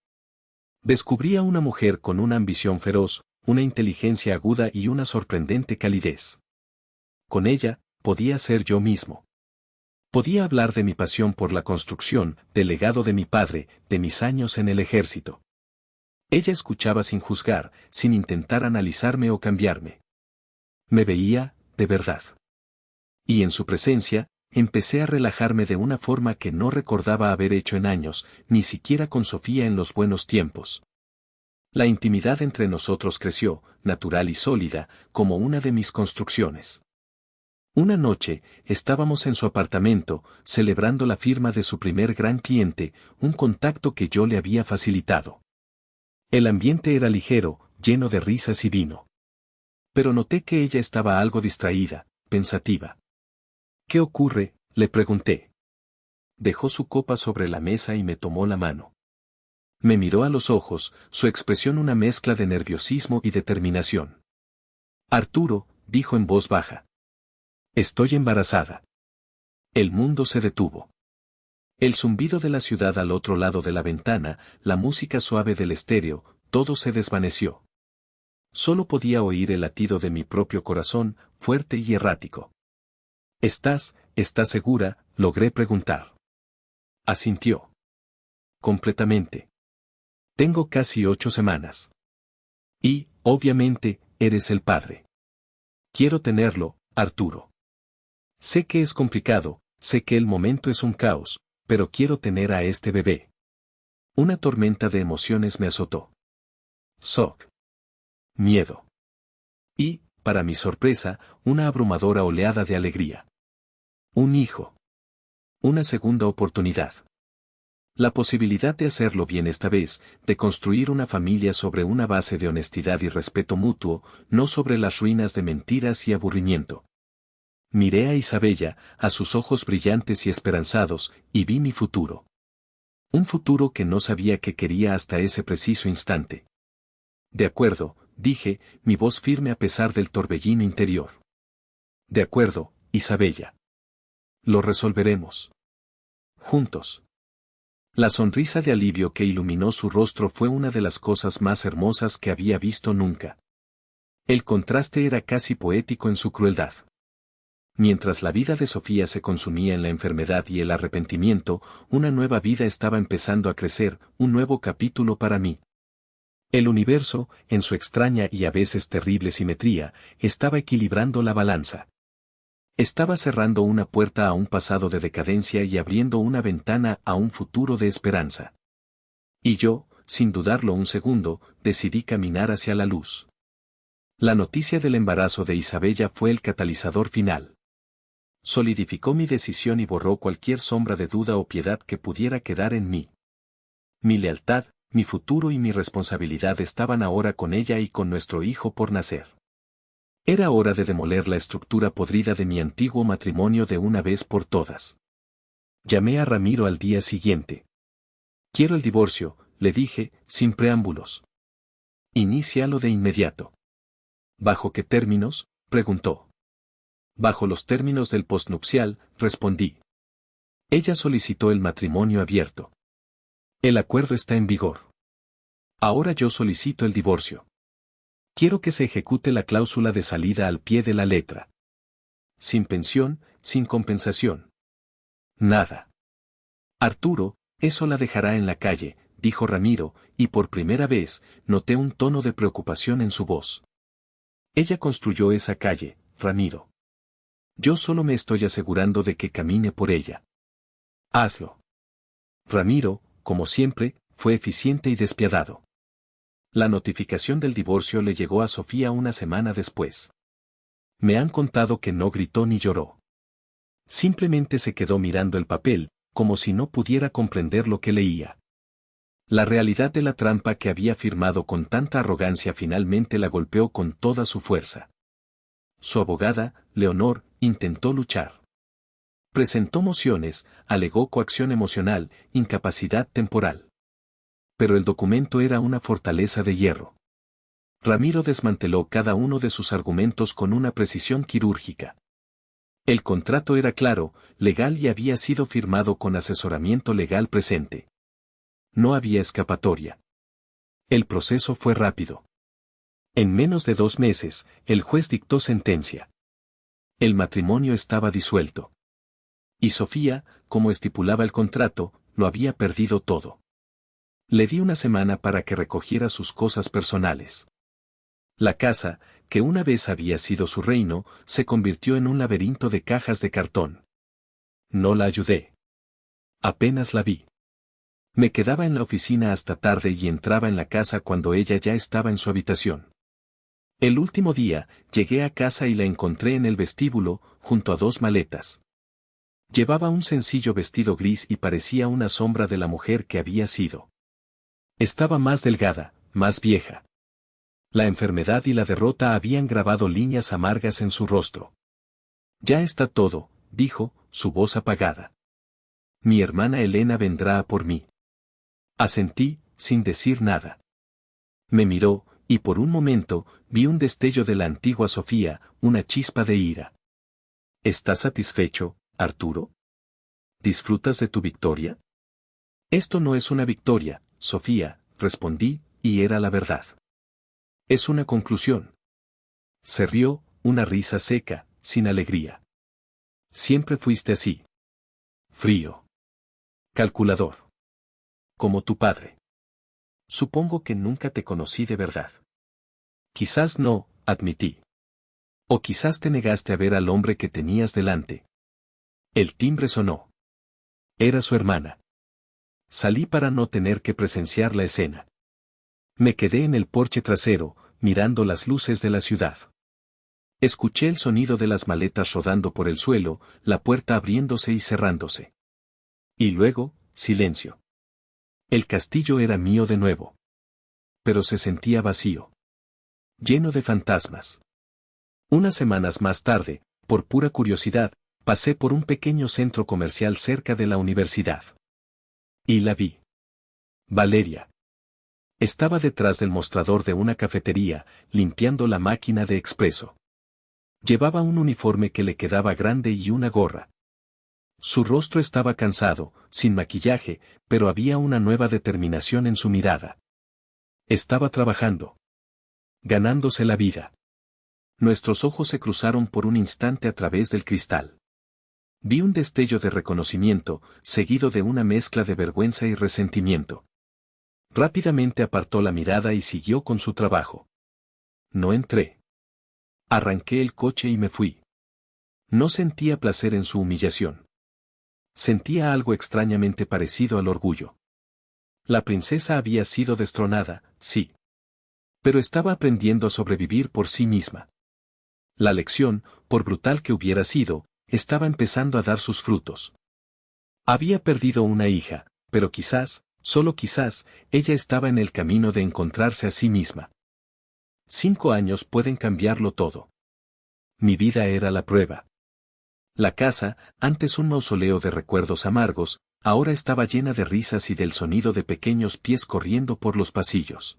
Descubrí a una mujer con una ambición feroz, una inteligencia aguda y una sorprendente calidez. Con ella, podía ser yo mismo. Podía hablar de mi pasión por la construcción, del legado de mi padre, de mis años en el ejército. Ella escuchaba sin juzgar, sin intentar analizarme o cambiarme. Me veía, de verdad. Y en su presencia, empecé a relajarme de una forma que no recordaba haber hecho en años, ni siquiera con Sofía en los buenos tiempos. La intimidad entre nosotros creció, natural y sólida, como una de mis construcciones. Una noche, estábamos en su apartamento, celebrando la firma de su primer gran cliente, un contacto que yo le había facilitado. El ambiente era ligero, lleno de risas y vino. Pero noté que ella estaba algo distraída, pensativa. ¿Qué ocurre?, le pregunté. Dejó su copa sobre la mesa y me tomó la mano. Me miró a los ojos, su expresión una mezcla de nerviosismo y determinación. Arturo, dijo en voz baja. Estoy embarazada. El mundo se detuvo. El zumbido de la ciudad al otro lado de la ventana, la música suave del estéreo, todo se desvaneció. Solo podía oír el latido de mi propio corazón, fuerte y errático. ¿Estás segura?, logré preguntar. Asintió. Completamente. Tengo casi 8 semanas. Y, obviamente, eres el padre. Quiero tenerlo, Arturo. Sé que es complicado, sé que el momento es un caos, pero quiero tener a este bebé. Una tormenta de emociones me azotó. Shock. Miedo. Y, para mi sorpresa, una abrumadora oleada de alegría. Un hijo. Una segunda oportunidad. La posibilidad de hacerlo bien esta vez, de construir una familia sobre una base de honestidad y respeto mutuo, no sobre las ruinas de mentiras y aburrimiento. Miré a Isabella, a sus ojos brillantes y esperanzados, y vi mi futuro. Un futuro que no sabía que quería hasta ese preciso instante. De acuerdo, dije, mi voz firme a pesar del torbellino interior. De acuerdo, Isabella. Lo resolveremos. Juntos. La sonrisa de alivio que iluminó su rostro fue una de las cosas más hermosas que había visto nunca. El contraste era casi poético en su crueldad. Mientras la vida de Sofía se consumía en la enfermedad y el arrepentimiento, una nueva vida estaba empezando a crecer, un nuevo capítulo para mí. El universo, en su extraña y a veces terrible simetría, estaba equilibrando la balanza. Estaba cerrando una puerta a un pasado de decadencia y abriendo una ventana a un futuro de esperanza. Y yo, sin dudarlo un segundo, decidí caminar hacia la luz. La noticia del embarazo de Isabella fue el catalizador final. Solidificó mi decisión y borró cualquier sombra de duda o piedad que pudiera quedar en mí. Mi lealtad, mi futuro y mi responsabilidad estaban ahora con ella y con nuestro hijo por nacer. Era hora de demoler la estructura podrida de mi antiguo matrimonio de una vez por todas. Llamé a Ramiro al día siguiente. Quiero el divorcio, le dije, sin preámbulos. Inícialo de inmediato. ¿Bajo qué términos?, preguntó. Bajo los términos del postnupcial, respondí. Ella solicitó el matrimonio abierto. El acuerdo está en vigor. Ahora yo solicito el divorcio. Quiero que se ejecute la cláusula de salida al pie de la letra. Sin pensión, sin compensación. Nada. Arturo, eso la dejará en la calle, dijo Ramiro, y por primera vez, noté un tono de preocupación en su voz. Ella construyó esa calle, Ramiro. Yo solo me estoy asegurando de que camine por ella. Hazlo. Ramiro, como siempre, fue eficiente y despiadado. La notificación del divorcio le llegó a Sofía una semana después. Me han contado que no gritó ni lloró. Simplemente se quedó mirando el papel, como si no pudiera comprender lo que leía. La realidad de la trampa que había firmado con tanta arrogancia finalmente la golpeó con toda su fuerza. Su abogada, Leonor, intentó luchar. Presentó mociones, alegó coacción emocional, incapacidad temporal. Pero el documento era una fortaleza de hierro. Ramiro desmanteló cada uno de sus argumentos con una precisión quirúrgica. El contrato era claro, legal y había sido firmado con asesoramiento legal presente. No había escapatoria. El proceso fue rápido. En menos de 2 meses, el juez dictó sentencia. El matrimonio estaba disuelto. Y Sofía, como estipulaba el contrato, lo había perdido todo. Le di una semana para que recogiera sus cosas personales. La casa, que una vez había sido su reino, se convirtió en un laberinto de cajas de cartón. No la ayudé. Apenas la vi. Me quedaba en la oficina hasta tarde y entraba en la casa cuando ella ya estaba en su habitación. El último día, llegué a casa y la encontré en el vestíbulo, junto a 2 maletas. Llevaba un sencillo vestido gris y parecía una sombra de la mujer que había sido. Estaba más delgada, más vieja. La enfermedad y la derrota habían grabado líneas amargas en su rostro. Ya está todo, dijo, su voz apagada. Mi hermana Elena vendrá a por mí. Asentí, sin decir nada. Me miró, y por un momento, vi un destello de la antigua Sofía, una chispa de ira. ¿Estás satisfecho, Arturo? ¿Disfrutas de tu victoria? Esto no es una victoria, Sofía, respondí, y era la verdad. Es una conclusión. Se rió, una risa seca, sin alegría. Siempre fuiste así. Frío. Calculador. Como tu padre. Supongo que nunca te conocí de verdad. Quizás no, admití. O quizás te negaste a ver al hombre que tenías delante. El timbre sonó. Era su hermana. Salí para no tener que presenciar la escena. Me quedé en el porche trasero, mirando las luces de la ciudad. Escuché el sonido de las maletas rodando por el suelo, la puerta abriéndose y cerrándose. Y luego, silencio. El castillo era mío de nuevo. Pero se sentía vacío. Lleno de fantasmas. Unas semanas más tarde, por pura curiosidad, pasé por un pequeño centro comercial cerca de la universidad. Y la vi. Valeria. Estaba detrás del mostrador de una cafetería, limpiando la máquina de expreso. Llevaba un uniforme que le quedaba grande y una gorra. Su rostro estaba cansado, sin maquillaje, pero había una nueva determinación en su mirada. Estaba trabajando. Ganándose la vida. Nuestros ojos se cruzaron por un instante a través del cristal. Vi un destello de reconocimiento, seguido de una mezcla de vergüenza y resentimiento. Rápidamente apartó la mirada y siguió con su trabajo. No entré. Arranqué el coche y me fui. No sentía placer en su humillación. Sentía algo extrañamente parecido al orgullo. La princesa había sido destronada, sí. Pero estaba aprendiendo a sobrevivir por sí misma. La lección, por brutal que hubiera sido, estaba empezando a dar sus frutos. Había perdido una hija, pero quizás, solo quizás, ella estaba en el camino de encontrarse a sí misma. 5 años pueden cambiarlo todo. Mi vida era la prueba. La casa, antes un mausoleo de recuerdos amargos, ahora estaba llena de risas y del sonido de pequeños pies corriendo por los pasillos.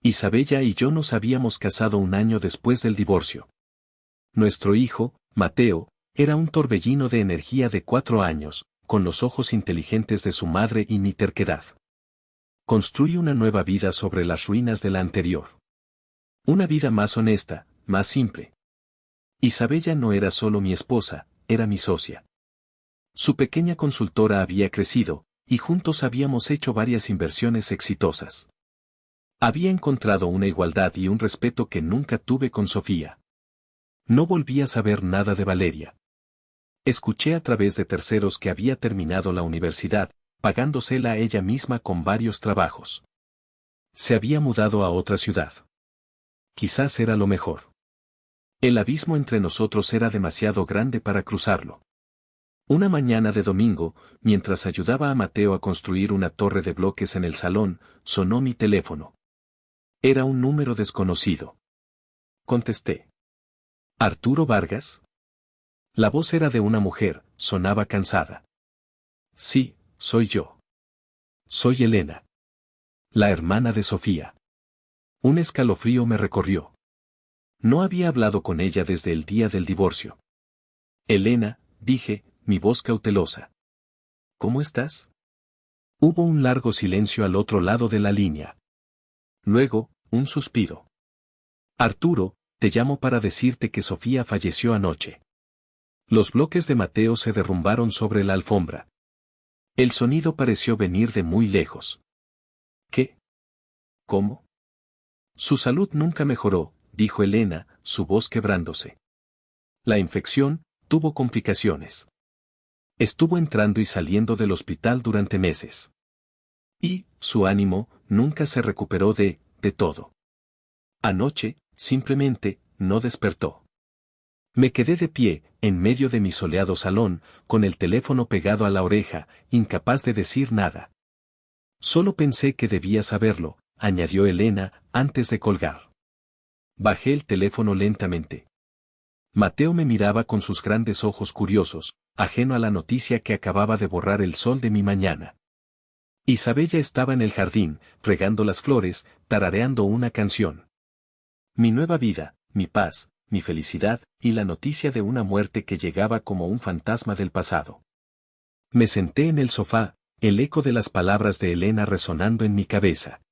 Isabella y yo nos habíamos casado 1 año después del divorcio. Nuestro hijo, Mateo, era un torbellino de energía de 4 años, con los ojos inteligentes de su madre y mi terquedad. Construí una nueva vida sobre las ruinas de la anterior. Una vida más honesta, más simple. Isabella no era solo mi esposa, era mi socia. Su pequeña consultora había crecido, y juntos habíamos hecho varias inversiones exitosas. Había encontrado una igualdad y un respeto que nunca tuve con Sofía. No volví a saber nada de Valeria. Escuché a través de terceros que había terminado la universidad, pagándosela a ella misma con varios trabajos. Se había mudado a otra ciudad. Quizás era lo mejor. El abismo entre nosotros era demasiado grande para cruzarlo. Una mañana de domingo, mientras ayudaba a Mateo a construir una torre de bloques en el salón, sonó mi teléfono. Era un número desconocido. Contesté. ¿Arturo Vargas? La voz era de una mujer, sonaba cansada. Sí, soy yo. Soy Elena. La hermana de Sofía. Un escalofrío me recorrió. No había hablado con ella desde el día del divorcio. Elena, dije, mi voz cautelosa. ¿Cómo estás? Hubo un largo silencio al otro lado de la línea. Luego, un suspiro. Arturo, te llamo para decirte que Sofía falleció anoche. Los bloques de Mateo se derrumbaron sobre la alfombra. El sonido pareció venir de muy lejos. ¿Qué? ¿Cómo? Su salud nunca mejoró, dijo Elena, su voz quebrándose. La infección tuvo complicaciones. Estuvo entrando y saliendo del hospital durante meses. Y, su ánimo, nunca se recuperó de todo. Anoche, simplemente, no despertó. Me quedé de pie, en medio de mi soleado salón, con el teléfono pegado a la oreja, incapaz de decir nada. Solo pensé que debía saberlo, añadió Elena, antes de colgar. Bajé el teléfono lentamente. Mateo me miraba con sus grandes ojos curiosos, ajeno a la noticia que acababa de borrar el sol de mi mañana. Isabella estaba en el jardín, regando las flores, tarareando una canción. Mi nueva vida, mi paz, mi felicidad, y la noticia de una muerte que llegaba como un fantasma del pasado. Me senté en el sofá, el eco de las palabras de Elena resonando en mi cabeza.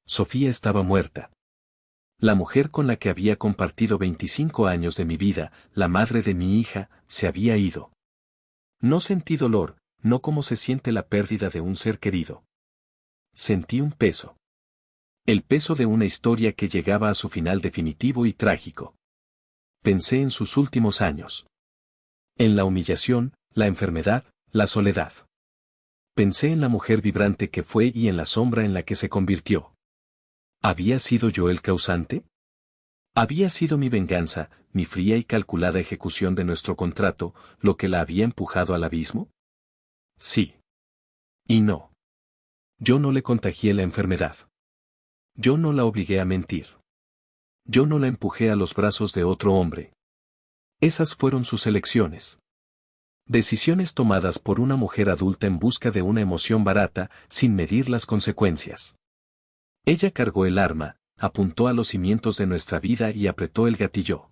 Sofía estaba muerta. La mujer con la que había compartido 25 años de mi vida, la madre de mi hija, se había ido. No sentí dolor, no como se siente la pérdida de un ser querido. Sentí un peso. El peso de una historia que llegaba a su final definitivo y trágico. Pensé en sus últimos años. En la humillación, la enfermedad, la soledad. Pensé en la mujer vibrante que fue y en la sombra en la que se convirtió. ¿Había sido yo el causante? ¿Había sido mi venganza, mi fría y calculada ejecución de nuestro contrato, lo que la había empujado al abismo? Sí. Y no. Yo no le contagié la enfermedad. Yo no la obligué a mentir. Yo no la empujé a los brazos de otro hombre. Esas fueron sus elecciones. Decisiones tomadas por una mujer adulta en busca de una emoción barata, sin medir las consecuencias. Ella cargó el arma, apuntó a los cimientos de nuestra vida y apretó el gatillo.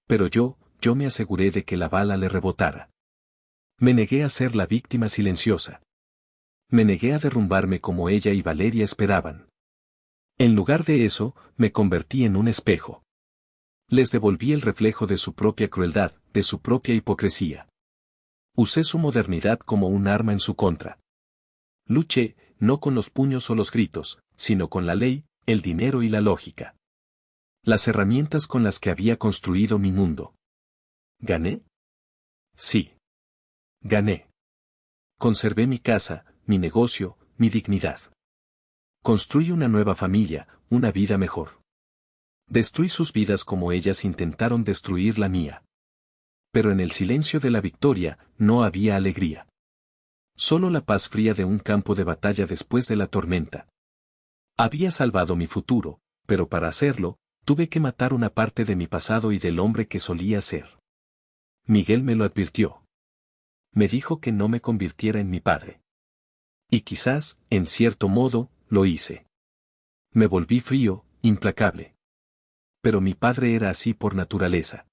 Pero yo me aseguré de que la bala le rebotara. Me negué a ser la víctima silenciosa. Me negué a derrumbarme como ella y Valeria esperaban. En lugar de eso, me convertí en un espejo. Les devolví el reflejo de su propia crueldad, de su propia hipocresía. Usé su modernidad como un arma en su contra. Luché, no con los puños o los gritos, sino con la ley, el dinero y la lógica. Las herramientas con las que había construido mi mundo. ¿Gané? Sí. Gané. Conservé mi casa, mi negocio, mi dignidad. Construí una nueva familia, una vida mejor. Destruí sus vidas como ellas intentaron destruir la mía. Pero en el silencio de la victoria, no había alegría. Solo la paz fría de un campo de batalla después de la tormenta. Había salvado mi futuro, pero para hacerlo, tuve que matar una parte de mi pasado y del hombre que solía ser. Miguel me lo advirtió. Me dijo que no me convirtiera en mi padre. Y quizás, en cierto modo, lo hice. Me volví frío, implacable. Pero mi padre era así por naturaleza.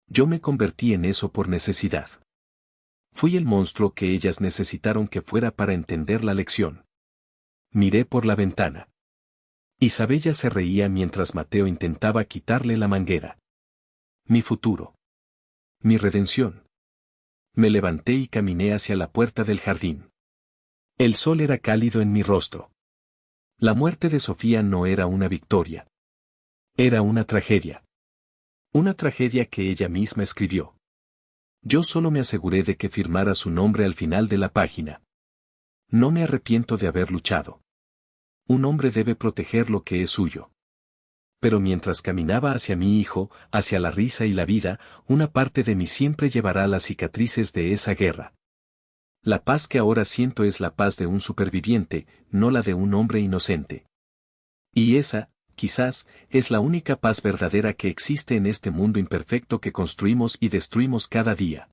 Yo me convertí en eso por necesidad. Fui el monstruo que ellas necesitaron que fuera para entender la lección. Miré por la ventana. Isabella se reía mientras Mateo intentaba quitarle la manguera. Mi futuro. Mi redención. Me levanté y caminé hacia la puerta del jardín. El sol era cálido en mi rostro. La muerte de Sofía no era una victoria. Era una tragedia. Una tragedia que ella misma escribió. Yo solo me aseguré de que firmara su nombre al final de la página. No me arrepiento de haber luchado. Un hombre debe proteger lo que es suyo. Pero mientras caminaba hacia mi hijo, hacia la risa y la vida, una parte de mí siempre llevará las cicatrices de esa guerra. La paz que ahora siento es la paz de un superviviente, no la de un hombre inocente. Y esa, quizás, es la única paz verdadera que existe en este mundo imperfecto que construimos y destruimos cada día.